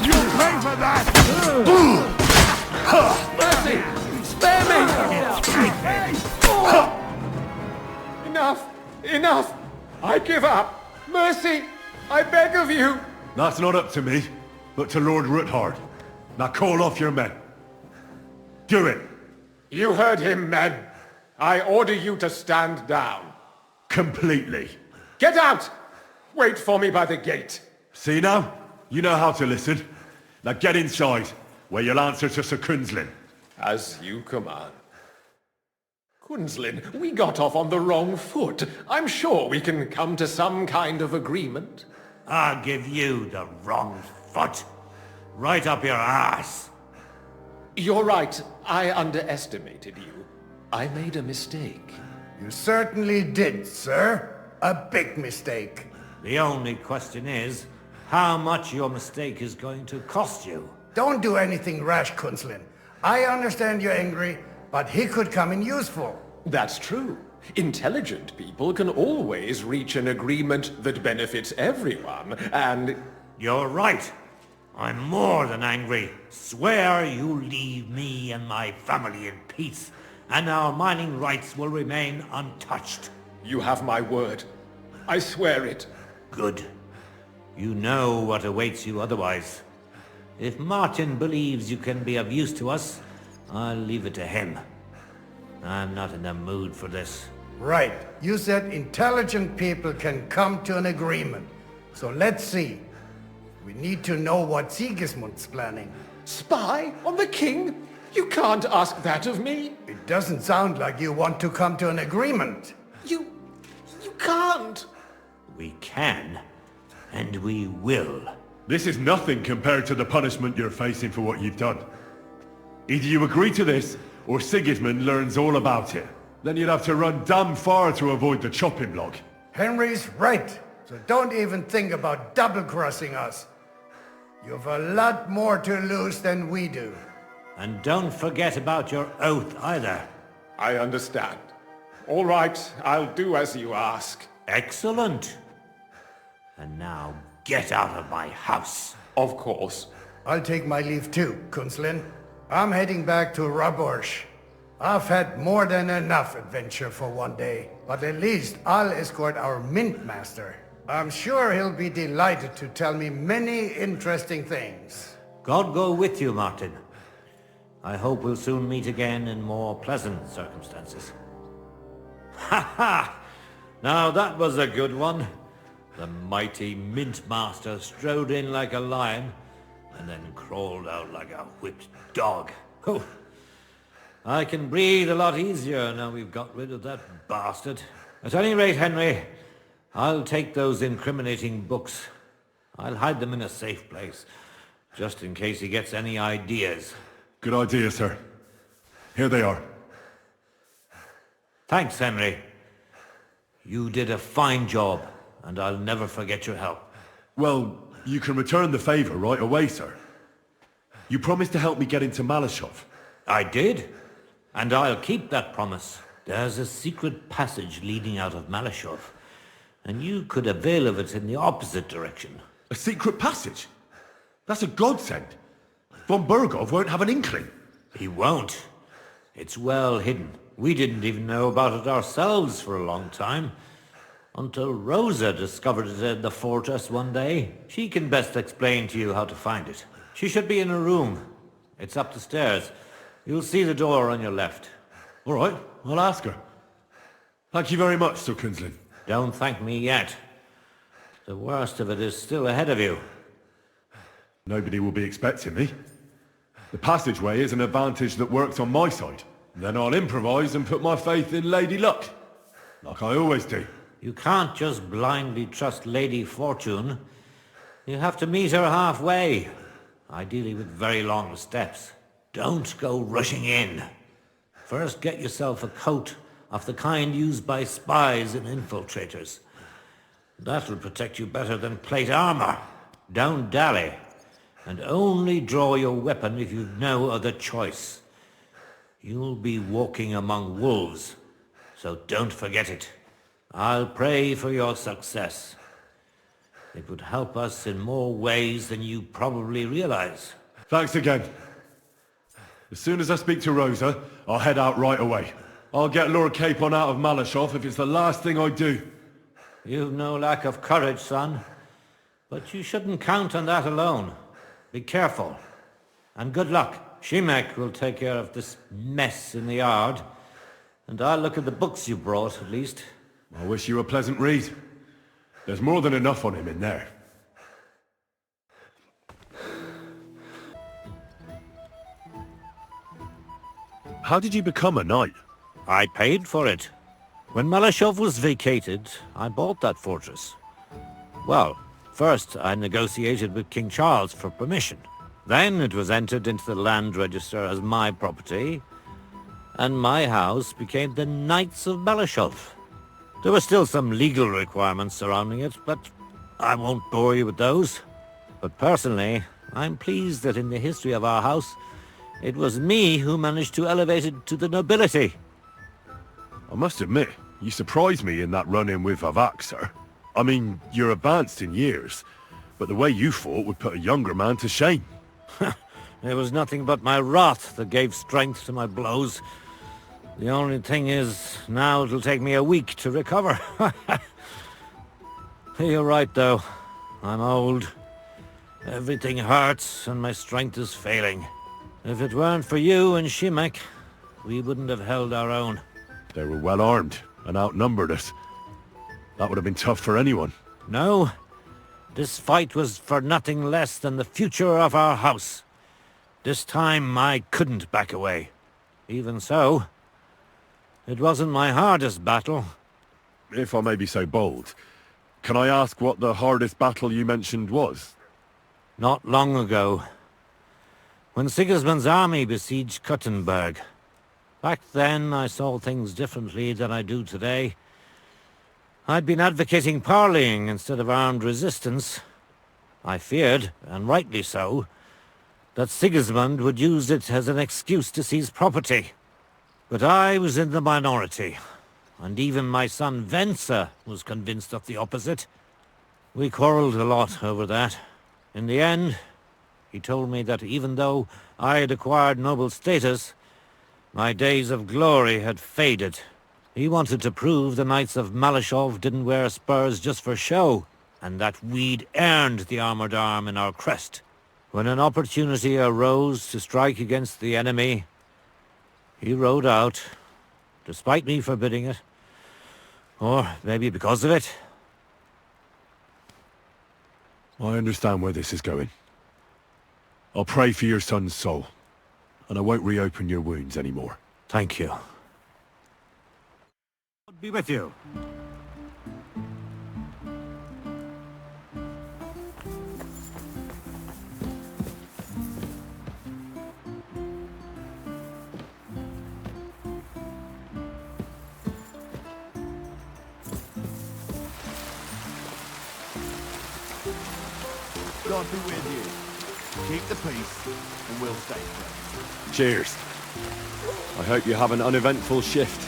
You pay for that! Mercy! Spare me! Enough! Enough! I give up! Mercy! I beg of you! That's not up to me, but to Lord Ruthard. Now call off your men. Do it! You heard him, men. I order you to stand down. Completely. Get out! Wait for me by the gate. See now? You know how to listen. Now get inside, where you'll answer to Sir Kunzlin. As you command. Kunzlin, we got off on the wrong foot. I'm sure we can come to some kind of agreement. I'll give you the wrong foot. Right up your ass. You're right. I underestimated you. I made a mistake. You certainly did, sir. A big mistake. The only question is, how much your mistake is going to cost you. Don't do anything rash, Kunzlin. I understand you're angry, but he could come in useful. That's true. Intelligent people can always reach an agreement that benefits everyone, and... You're right. I'm more than angry. Swear you leave me and my family in peace, and our mining rights will remain untouched. You have my word. I swear it. Good. You know what awaits you otherwise. If Martin believes you can be of use to us, I'll leave it to him. I'm not in the mood for this. Right. You said intelligent people can come to an agreement. So let's see. We need to know what Sigismund's planning. Spy on the king? You can't ask that of me. It doesn't sound like you want to come to an agreement. You can't. We can, and we will. This is nothing compared to the punishment you're facing for what you've done. Either you agree to this, or Sigismund learns all about it. Then you'd have to run damn far to avoid the chopping block. Henry's right, so don't even think about double-crossing us. You've a lot more to lose than we do. And don't forget about your oath either. I understand. All right, I'll do as you ask. Excellent. And now get out of my house. Of course. I'll take my leave too, Kunzlin. I'm heading back to Raborsh. I've had more than enough adventure for one day, but at least I'll escort our mint master. I'm sure he'll be delighted to tell me many interesting things. God go with you, Martin. I hope we'll soon meet again in more pleasant circumstances. Ha ha! Now that was a good one. The mighty mint master strode in like a lion, and then crawled out like a whipped dog. Oh, I can breathe a lot easier now we've got rid of that bastard. At any rate, Henry, I'll take those incriminating books. I'll hide them in a safe place, just in case he gets any ideas. Good idea, sir. Here they are. Thanks, Henry. You did a fine job, and I'll never forget your help. Well, you can return the favor right away, sir. You promised to help me get into Malashov. I did. And I'll keep that promise. There's a secret passage leading out of Malashov, and you could avail of it in the opposite direction. A secret passage? That's a godsend. Von Burgov won't have an inkling. He won't. It's well hidden. We didn't even know about it ourselves for a long time. Until Rosa discovered it in the fortress one day. She can best explain to you how to find it. She should be in her room. It's up the stairs. You'll see the door on your left. All right, I'll ask her. Thank you very much, Sir Kunzlin. Don't thank me yet. The worst of it is still ahead of you. Nobody will be expecting me. The passageway is an advantage that works on my side. Then I'll improvise and put my faith in Lady Luck. Like I always do. You can't just blindly trust Lady Fortune. You have to meet her halfway. Ideally with very long steps. Don't go rushing in. First get yourself a coat of the kind used by spies and infiltrators. That'll protect you better than plate armor. Don't dally. And only draw your weapon if you've no other choice. You'll be walking among wolves, so don't forget it. I'll pray for your success. It would help us in more ways than you probably realize. Thanks again. As soon as I speak to Rosa, I'll head out right away. I'll get Lord Capon out of Malashov if it's the last thing I do. You've no lack of courage, son. But you shouldn't count on that alone. Be careful. And good luck. Shimek will take care of this mess in the yard. And I'll look at the books you brought, at least. I wish you a pleasant read. There's more than enough on him in there. How did you become a knight? I paid for it. When Malashov was vacated, I bought that fortress. Well, first I negotiated with King Charles for permission. Then it was entered into the land register as my property, and my house became the Knights of Malashov. There were still some legal requirements surrounding it, but I won't bore you with those. But personally, I'm pleased that in the history of our house, it was me who managed to elevate it to the nobility. I must admit, you surprised me in that run-in with Vavak, sir. I mean, you're advanced in years, but the way you fought would put a younger man to shame. It was nothing but my wrath that gave strength to my blows. The only thing is, now it'll take me a week to recover. You're right, though. I'm old. Everything hurts, and my strength is failing. If it weren't for you and Shimek, we wouldn't have held our own. They were well armed and outnumbered us. That would have been tough for anyone. No. This fight was for nothing less than the future of our house. This time I couldn't back away. Even so, it wasn't my hardest battle. If I may be so bold, can I ask what the hardest battle you mentioned was? Not long ago, when Sigismund's army besieged Kuttenberg. Back then, I saw things differently than I do today. I'd been advocating parleying instead of armed resistance. I feared, and rightly so, that Sigismund would use it as an excuse to seize property. But I was in the minority, and even my son Venser was convinced of the opposite. We quarreled a lot over that. In the end, he told me that even though I had acquired noble status, my days of glory had faded. He wanted to prove the Knights of Malashov didn't wear spurs just for show, and that we'd earned the armored arm in our crest. When an opportunity arose to strike against the enemy, he rode out, despite me forbidding it. Or maybe because of it. I understand where this is going. I'll pray for your son's soul, and I won't reopen your wounds anymore. Thank you. God be with you. God be with you. Keep the peace. and we'll stay close. Cheers. I hope you have an uneventful shift.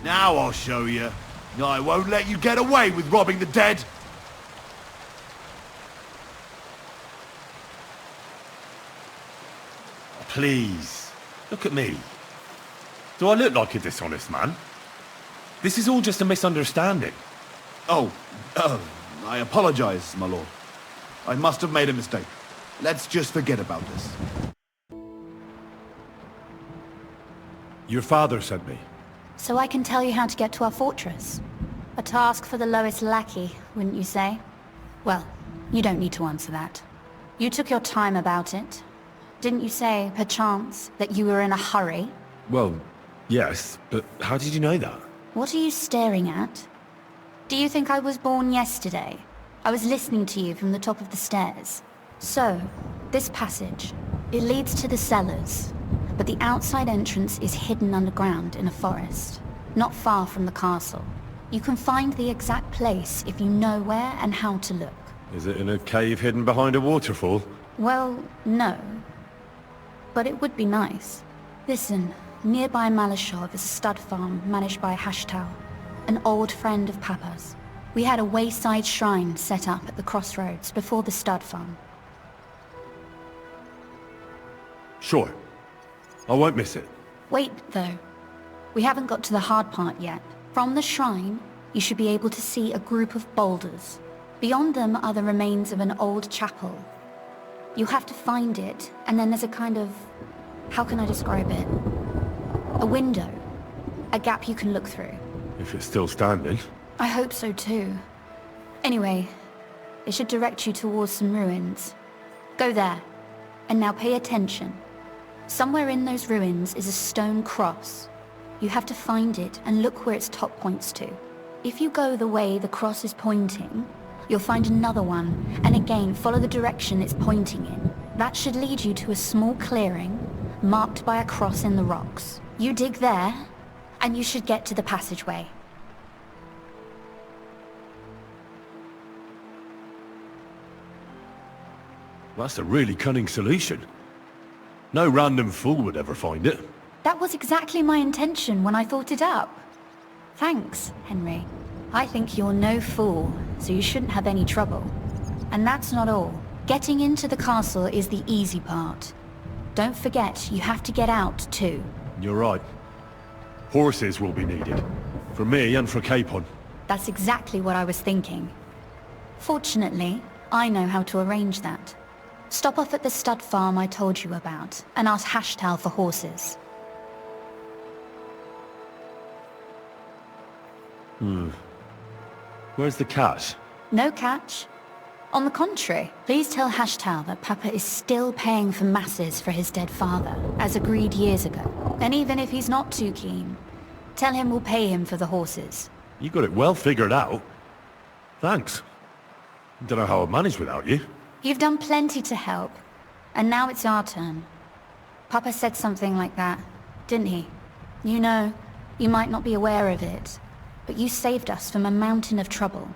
Now I'll show you. I won't let you get away with robbing the dead. Please, look at me. Do I look like a dishonest man? This is all just a misunderstanding. Oh, I apologize, my lord. I must have made a mistake. Let's just forget about this. Your father sent me. So I can tell you how to get to our fortress. A task for the lowest lackey, wouldn't you say? Well, you don't need to answer that. You took your time about it. Didn't you say, perchance, that you were in a hurry? Well, yes, but how did you know that? What are you staring at? Do you think I was born yesterday? I was listening to you from the top of the stairs. So, this passage, it leads to the cellars, but the outside entrance is hidden underground in a forest, not far from the castle. You can find the exact place if you know where and how to look. Is it in a cave hidden behind a waterfall? Well, no. But it would be nice. Listen, nearby Malashov is a stud farm managed by Hashtal, an old friend of Papa's. We had a wayside shrine set up at the crossroads before the stud farm. Sure. I won't miss it. Wait, though. We haven't got to the hard part yet. From the shrine, you should be able to see a group of boulders. Beyond them are the remains of an old chapel. You have to find it, and then there's a kind of... how can I describe it? A window. A gap you can look through. If it's still standing. I hope so too. Anyway, it should direct you towards some ruins. Go there. And now pay attention. Somewhere in those ruins is a stone cross. You have to find it and look where its top points to. If you go the way the cross is pointing, you'll find another one, and again follow the direction it's pointing in. That should lead you to a small clearing, marked by a cross in the rocks. You dig there, and you should get to the passageway. That's a really cunning solution. No random fool would ever find it. That was exactly my intention when I thought it up. Thanks, Henry. I think you're no fool, so you shouldn't have any trouble. And that's not all. Getting into the castle is the easy part. Don't forget, you have to get out, too. You're right. Horses will be needed. For me and for Capon. That's exactly what I was thinking. Fortunately, I know how to arrange that. Stop off at the stud farm I told you about, and ask Hashtal for horses. Where's the catch? No catch. On the contrary, please tell Hashtal that Papa is still paying for masses for his dead father, as agreed years ago. And even if he's not too keen, tell him we'll pay him for the horses. You got it well figured out. Thanks. Don't know how I'd manage without you. You've done plenty to help, and now it's our turn. Papa said something like that, didn't he? You know, you might not be aware of it, but you saved us from a mountain of trouble.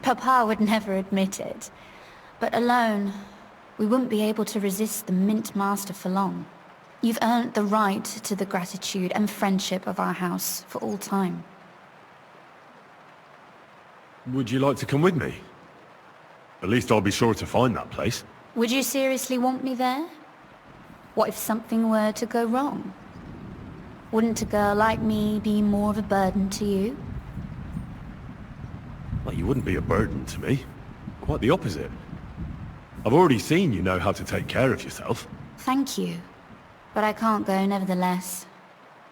Papa would never admit it, but alone, we wouldn't be able to resist the Mint Master for long. You've earned the right to the gratitude and friendship of our house for all time. Would you like to come with me? At least I'll be sure to find that place. Would you seriously want me there? What if something were to go wrong? Wouldn't a girl like me be more of a burden to you? Well, you wouldn't be a burden to me. Quite the opposite. I've already seen you know how to take care of yourself. Thank you. But I can't go nevertheless.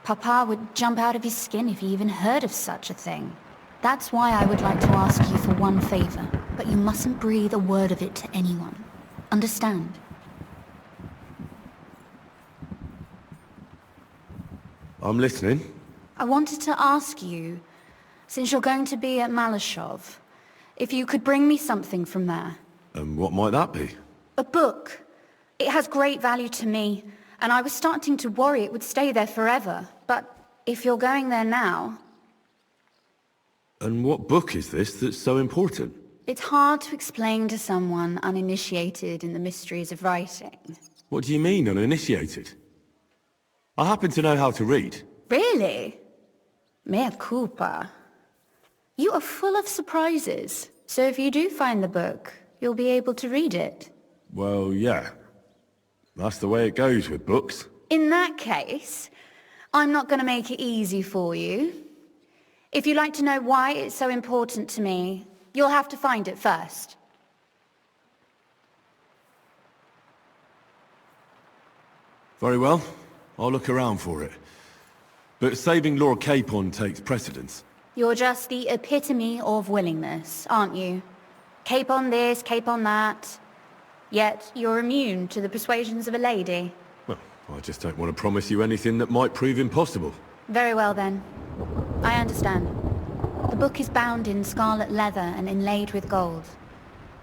Papa would jump out of his skin if he even heard of such a thing. That's why I would like to ask you for one favor, but you mustn't breathe a word of it to anyone. Understand? I'm listening. I wanted to ask you, since you're going to be at Malashov, if you could bring me something from there. And what might that be? A book. It has great value to me, and I was starting to worry it would stay there forever. But if you're going there now... And what book is this that's so important? It's hard to explain to someone uninitiated in the mysteries of writing. What do you mean, uninitiated? I happen to know how to read. Really? Mea culpa. You are full of surprises. So if you do find the book, you'll be able to read it. Well, yeah. That's the way it goes with books. In that case, I'm not going to make it easy for you. If you'd like to know why it's so important to me, you'll have to find it first. Very well. I'll look around for it. But saving Lord Capon takes precedence. You're just the epitome of willingness, aren't you? Cape on this, cape on that. Yet you're immune to the persuasions of a lady. Well, I just don't want to promise you anything that might prove impossible. Very well then. I understand. The book is bound in scarlet leather and inlaid with gold.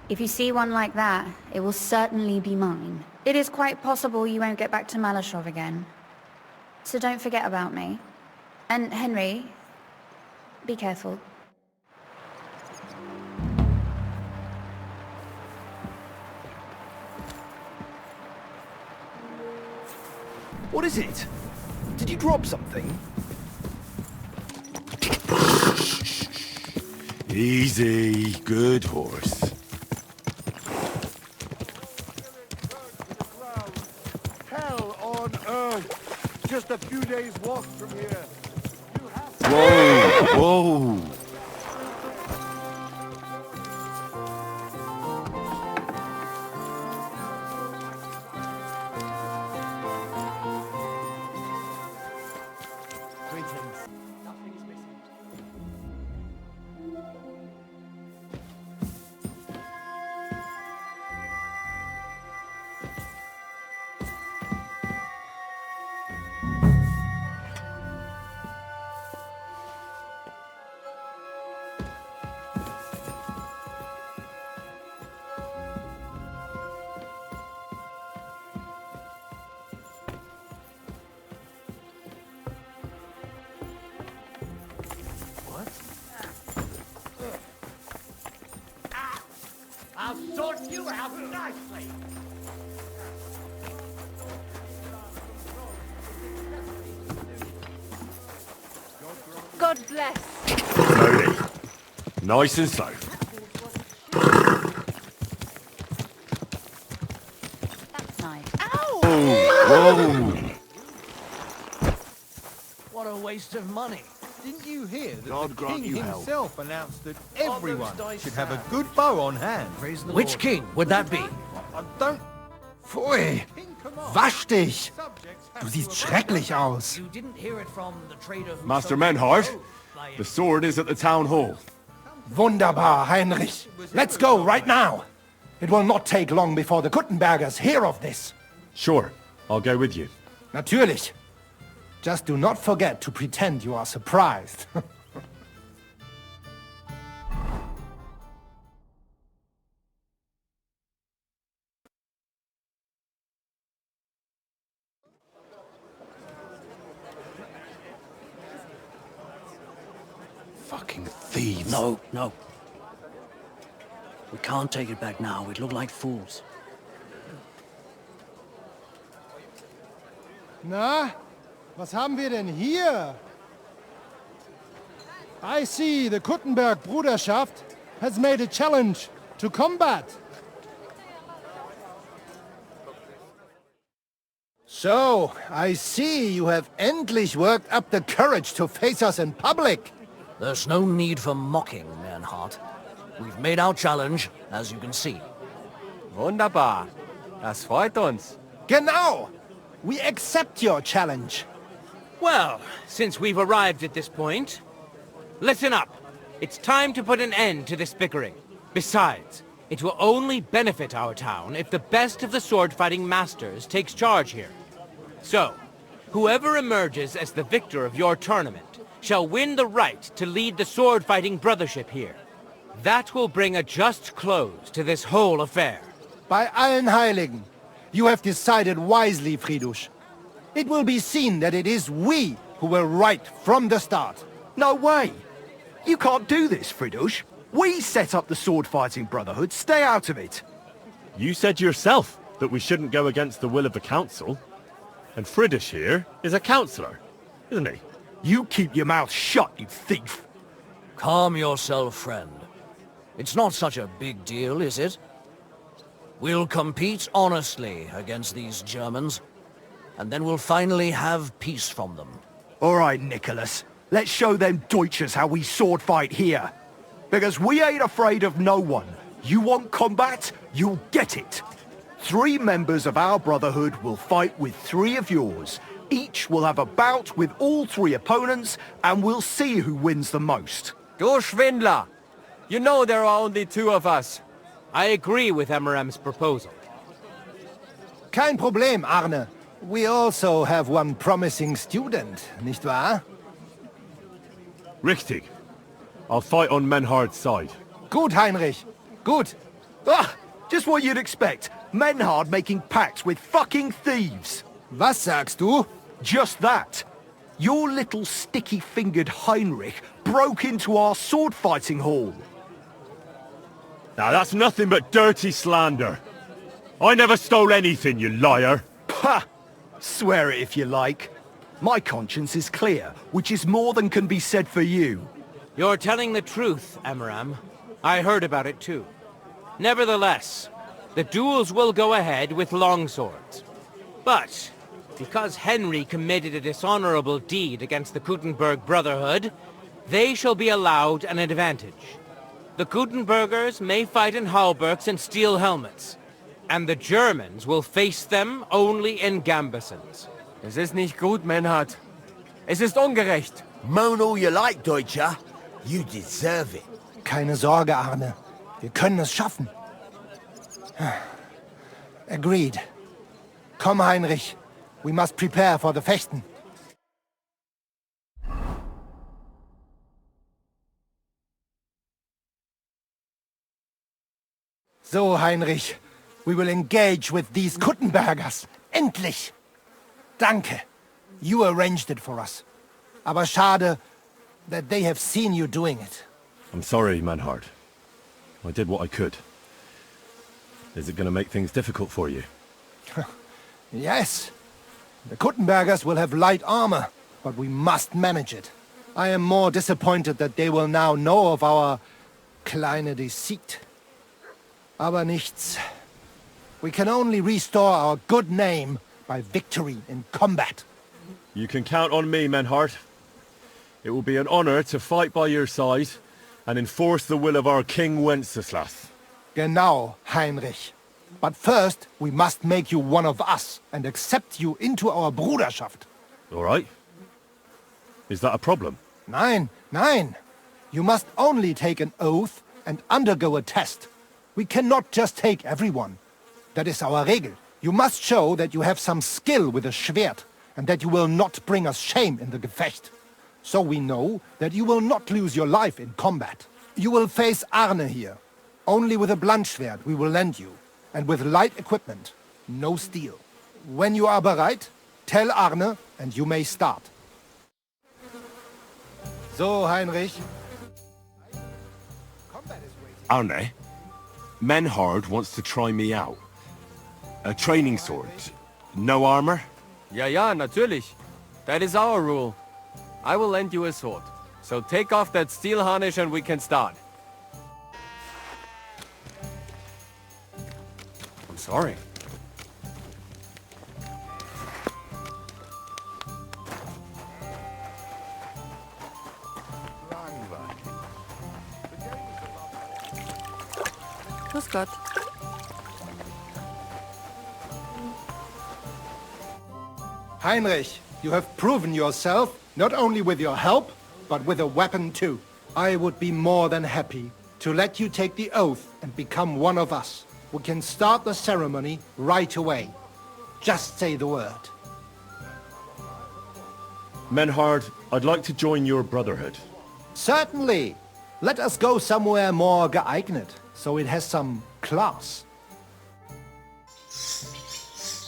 If you see one like that, it will certainly be mine. It is quite possible you won't get back to Malashov again. So don't forget about me. And Henry, be careful. What is it? Did you drop something? Easy. Good horse. Hell on earth! Just a few days' walk from here. Whoa! Whoa! I'll sort you out nicely. God bless. Slowly. Nice and slow. That's nice. Whoa! What a waste of money. Didn't you hear that God the grant king you help. himself announced that everyone should have a good bow on hand? Which king would that be? I don't... Pfui! Wasch dich! Du siehst schrecklich aus. You didn't hear it from the trader who Master sold Menhard, the boat, like- the sword is at the town hall. Wunderbar, Heinrich. Let's go right now. It will not take long before the Kuttenbergers hear of this. Sure, I'll go with you. Natürlich. Just do not forget to pretend you are surprised. Fucking thieves. No, no. We can't take it back now. We'd look like fools. Na, was haben wir denn hier? I see the Kuttenberg Bruderschaft has made a challenge to combat. So, I see you have endlich worked up the courage to face us in public. There's no need for mocking, Bernhard. We've made our challenge, as you can see. Wunderbar. Das freut uns. Genau! We accept your challenge. Well, since we've arrived at this point, listen up. It's time to put an end to this bickering. Besides, it will only benefit our town if the best of the sword-fighting masters takes charge here. So, Whoever emerges as the victor of your tournament shall win the right to lead the sword-fighting brothership here. That will bring a just close to this whole affair. Bei allen Heiligen, you have decided wisely, Fridush. It will be seen that it is we who were right from the start. No way! You can't do this, Fridush. We set up the sword-fighting brotherhood. Stay out of it. You said yourself that we shouldn't go against the will of the council. And Fridush here is a councillor, isn't he? You keep your mouth shut, you thief! Calm yourself, friend. It's not such a big deal, is it? We'll compete honestly against these Germans, and then we'll finally have peace from them. All right, Nicholas. Let's show them Deutschers how we sword fight here. Because we ain't afraid of no one. You want combat? You'll get it. 3 members of our brotherhood will fight with 3 of yours. Each will have a bout with all 3 opponents, and we'll see who wins the most. Du Schwindler! You know there are only 2 of us. I agree with Emerem's proposal. Kein Problem, Arne. We also have one promising student, nicht wahr? Richtig. I'll fight on Menhard's side. Gut, Heinrich. Gut. Ah! Just what you'd expect. Menhard making pacts with fucking thieves. Was sagst du? Just that. Your little sticky-fingered Heinrich broke into our sword-fighting hall. Now that's nothing but dirty slander. I never stole anything, you liar. Pah! Swear it if you like. My conscience is clear, which is more than can be said for you. You're telling the truth, Emeram. I heard about it too. Nevertheless, the duels will go ahead with longswords. But, because Henry committed a dishonorable deed against the Kuttenberg Brotherhood, they shall be allowed an advantage. The Kuttenbergers may fight in halberds and steel helmets, and the Germans will face them only in gambesons. Es ist nicht gut, Menhard. Es ist ungerecht. Moan all you like, Deutscher. You deserve it. Keine Sorge, Arne. Wir können es schaffen. Agreed. Komm, Heinrich. We must prepare for the Fechten. So, Heinrich. We will engage with these Kuttenbergers. Endlich! Danke. You arranged it for us. Aber schade that they have seen you doing it. I'm sorry, Menhard. I did what I could. Is it going to make things difficult for you? Yes. The Kuttenbergers will have light armor, but we must manage it. I am more disappointed that they will now know of our kleine Deceit. Aber nichts. We can only restore our good name by victory in combat. You can count on me, Menhard. It will be an honor to fight by your side and enforce the will of our King Wenceslas. Genau, Heinrich. But first, we must make you one of us and accept you into our Bruderschaft. All right. Is that a problem? Nein, nein. You must only take an oath and undergo a test. We cannot just take everyone. That is our Regel. You must show that you have some skill with a Schwert and that you will not bring us shame in the Gefecht. So we know that you will not lose your life in combat. You will face Arne here. Only with a Bluntschwert we will lend you, and with light equipment, no steel. When you are bereit, tell Arne and you may start. So, Heinrich. Arne, Menhard wants to try me out. A training sword. No armor? Ja, natürlich. That is our rule. I will lend you a sword. So take off that steel harness and we can start. I'm sorry. Grüß Gott. Heinrich, you have proven yourself, not only with your help, but with a weapon too. I would be more than happy to let you take the oath and become one of us. We can start the ceremony right away. Just say the word. Menhard, I'd like to join your brotherhood. Certainly. Let us go somewhere more geeignet, so it has some class.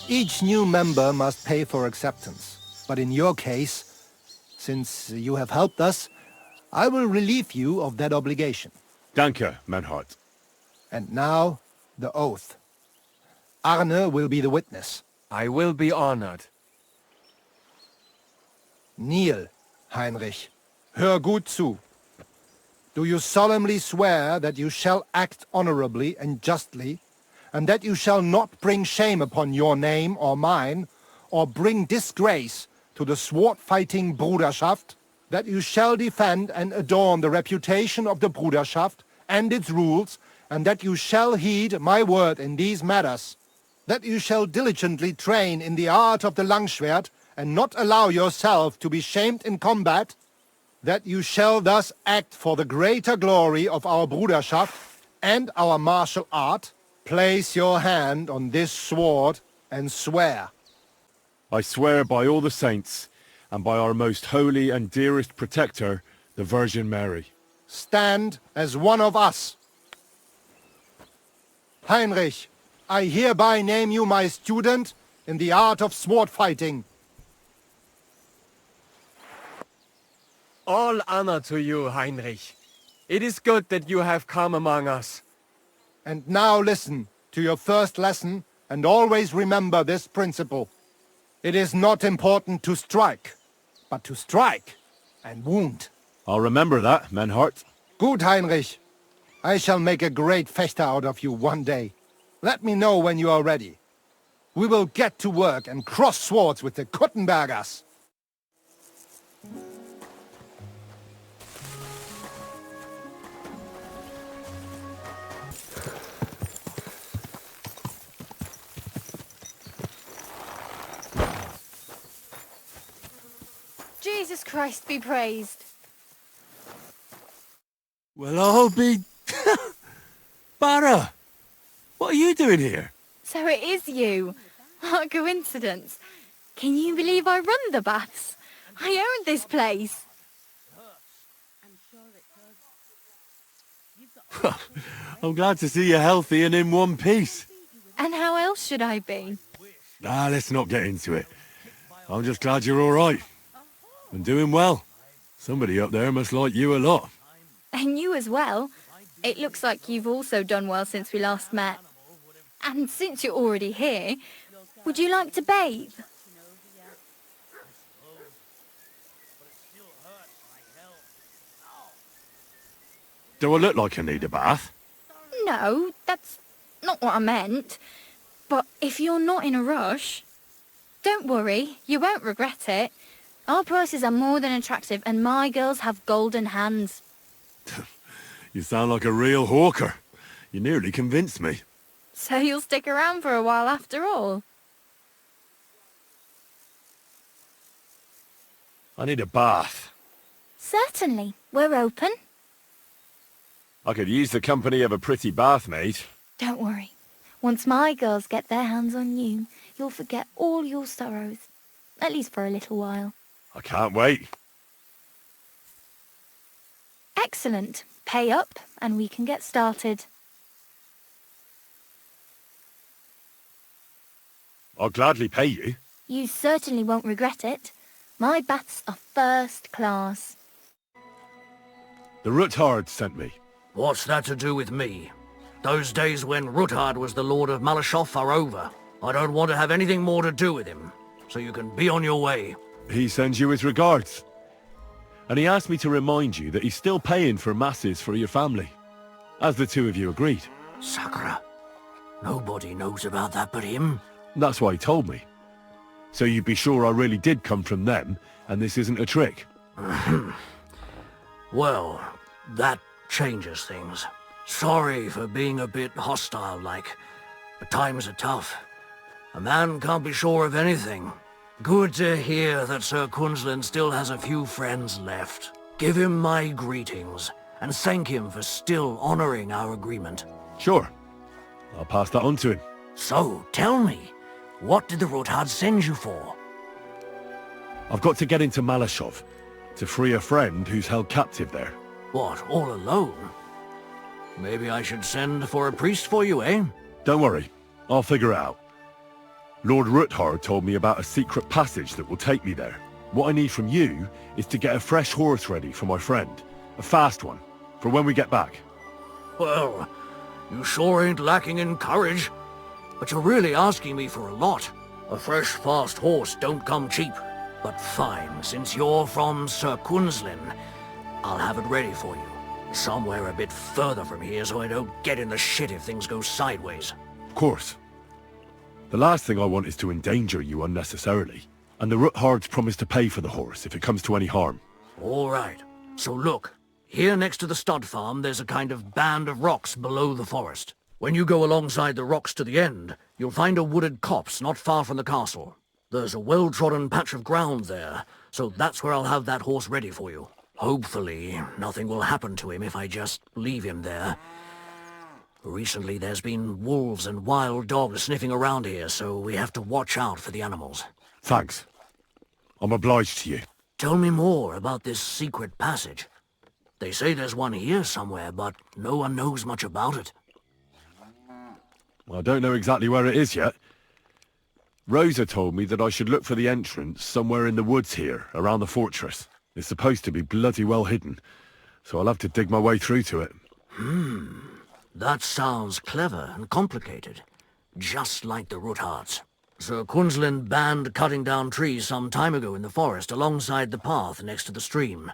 Each new member must pay for acceptance. But in your case, since you have helped us, I will relieve you of that obligation. Danke, Menhard. And now, the oath. Arne will be the witness. I will be honored. Kneel, Heinrich. Hör gut zu. Do you solemnly swear that you shall act honorably and justly, and that you shall not bring shame upon your name or mine, or bring disgrace to the sword-fighting Bruderschaft, that you shall defend and adorn the reputation of the Bruderschaft and its rules, and that you shall heed my word in these matters, that you shall diligently train in the art of the Langschwert, and not allow yourself to be shamed in combat, that you shall thus act for the greater glory of our Bruderschaft and our martial art. Place your hand on this sword and swear. I swear by all the saints, and by our most holy and dearest protector, the Virgin Mary. Stand as one of us. Heinrich, I hereby name you my student in the art of sword fighting. All honor to you, Heinrich. It is good that you have come among us. And now listen to your first lesson, and always remember this principle. It is not important to strike, but to strike and wound. I'll remember that, Menhart. Good, Heinrich. I shall make a great fechter out of you one day. Let me know when you are ready. We will get to work and cross swords with the Kuttenbergers. Jesus Christ be praised. Well, I'll be... Barra! What are you doing here? So it is you. What a coincidence. Can you believe I run the baths? I own this place. I'm glad to see you healthy and in one piece. And how else should I be? Let's not get into it. I'm just glad you're all right. And doing well. Somebody up there must like you a lot. And you as well. It looks like you've also done well since we last met. And since you're already here, would you like to bathe? Do I look like I need a bath? No, that's not what I meant. But if you're not in a rush, don't worry, you won't regret it. Our prices are more than attractive, and my girls have golden hands. You sound like a real hawker. You nearly convinced me. So you'll stick around for a while after all? I need a bath. Certainly. We're open. I could use the company of a pretty bathmaid. Don't worry. Once my girls get their hands on you, you'll forget all your sorrows. At least for a little while. I can't wait. Excellent. Pay up, and we can get started. I'll gladly pay you. You certainly won't regret it. My baths are first class. The Ruthard sent me. What's that to do with me? Those days when Ruthard was the Lord of Malashoff are over. I don't want to have anything more to do with him, so you can be on your way. He sends you his regards. And he asked me to remind you that he's still paying for masses for your family, as the two of you agreed. Sakura. Nobody knows about that but him. That's why he told me. So you'd be sure I really did come from them, and this isn't a trick. Well, that changes things. Sorry for being a bit hostile-like, but times are tough. A man can't be sure of anything. Good to hear that Sir Kunzlin still has a few friends left. Give him my greetings, and thank him for still honoring our agreement. Sure. I'll pass that on to him. So, tell me, what did the Ruthard send you for? I've got to get into Malashov to free a friend who's held captive there. What, all alone? Maybe I should send for a priest for you, eh? Don't worry, I'll figure it out. Lord Ruthard told me about a secret passage that will take me there. What I need from you is to get a fresh horse ready for my friend. A fast one, for when we get back. Well, you sure ain't lacking in courage. But you're really asking me for a lot. A fresh, fast horse don't come cheap. But fine, since you're from Sir Kunzlin, I'll have it ready for you. Somewhere a bit further from here so I don't get in the shit if things go sideways. Of course. The last thing I want is to endanger you unnecessarily. And the Ruthards promised to pay for the horse if it comes to any harm. All right. So look, here next to the stud farm there's a kind of band of rocks below the forest. When you go alongside the rocks to the end, you'll find a wooded copse not far from the castle. There's a well-trodden patch of ground there, so that's where I'll have that horse ready for you. Hopefully, nothing will happen to him if I just leave him there. Recently, there's been wolves and wild dogs sniffing around here, so we have to watch out for the animals. Thanks. I'm obliged to you. Tell me more about this secret passage. They say there's one here somewhere, but no one knows much about it. I don't know exactly where it is yet. Rosa told me that I should look for the entrance somewhere in the woods here, around the fortress. It's supposed to be bloody well hidden, so I'll have to dig my way through to it. That sounds clever and complicated. Just like the Ruthards. Sir Kunzlin banned cutting down trees some time ago in the forest alongside the path next to the stream.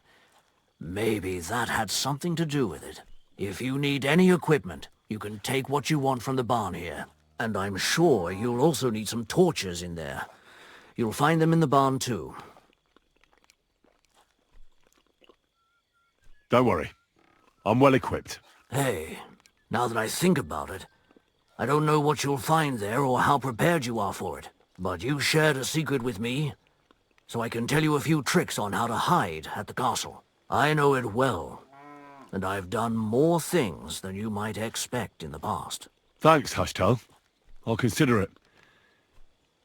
Maybe that had something to do with it. If you need any equipment, you can take what you want from the barn here. And I'm sure you'll also need some torches in there. You'll find them in the barn too. Don't worry. I'm well equipped. Hey, now that I think about it, I don't know what you'll find there or how prepared you are for it. But you shared a secret with me, so I can tell you a few tricks on how to hide at the castle. I know it well, and I've done more things than you might expect in the past. Thanks, Hashtal. I'll consider it.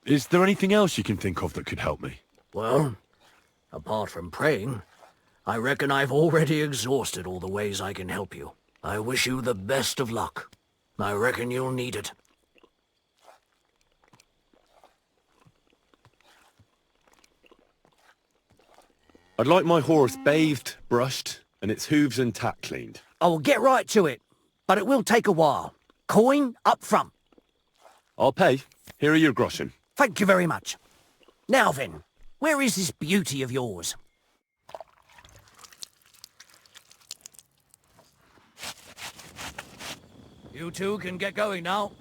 Is there anything else you can think of that could help me? Well, apart from praying, I reckon I've already exhausted all the ways I can help you. I wish you the best of luck. I reckon you'll need it. I'd like my horse bathed, brushed, and its hooves and tack cleaned. I will get right to it, but it will take a while. Coin up front. I'll pay. Here are your groschen. Thank you very much. Now then, where is this beauty of yours? You two can get going now.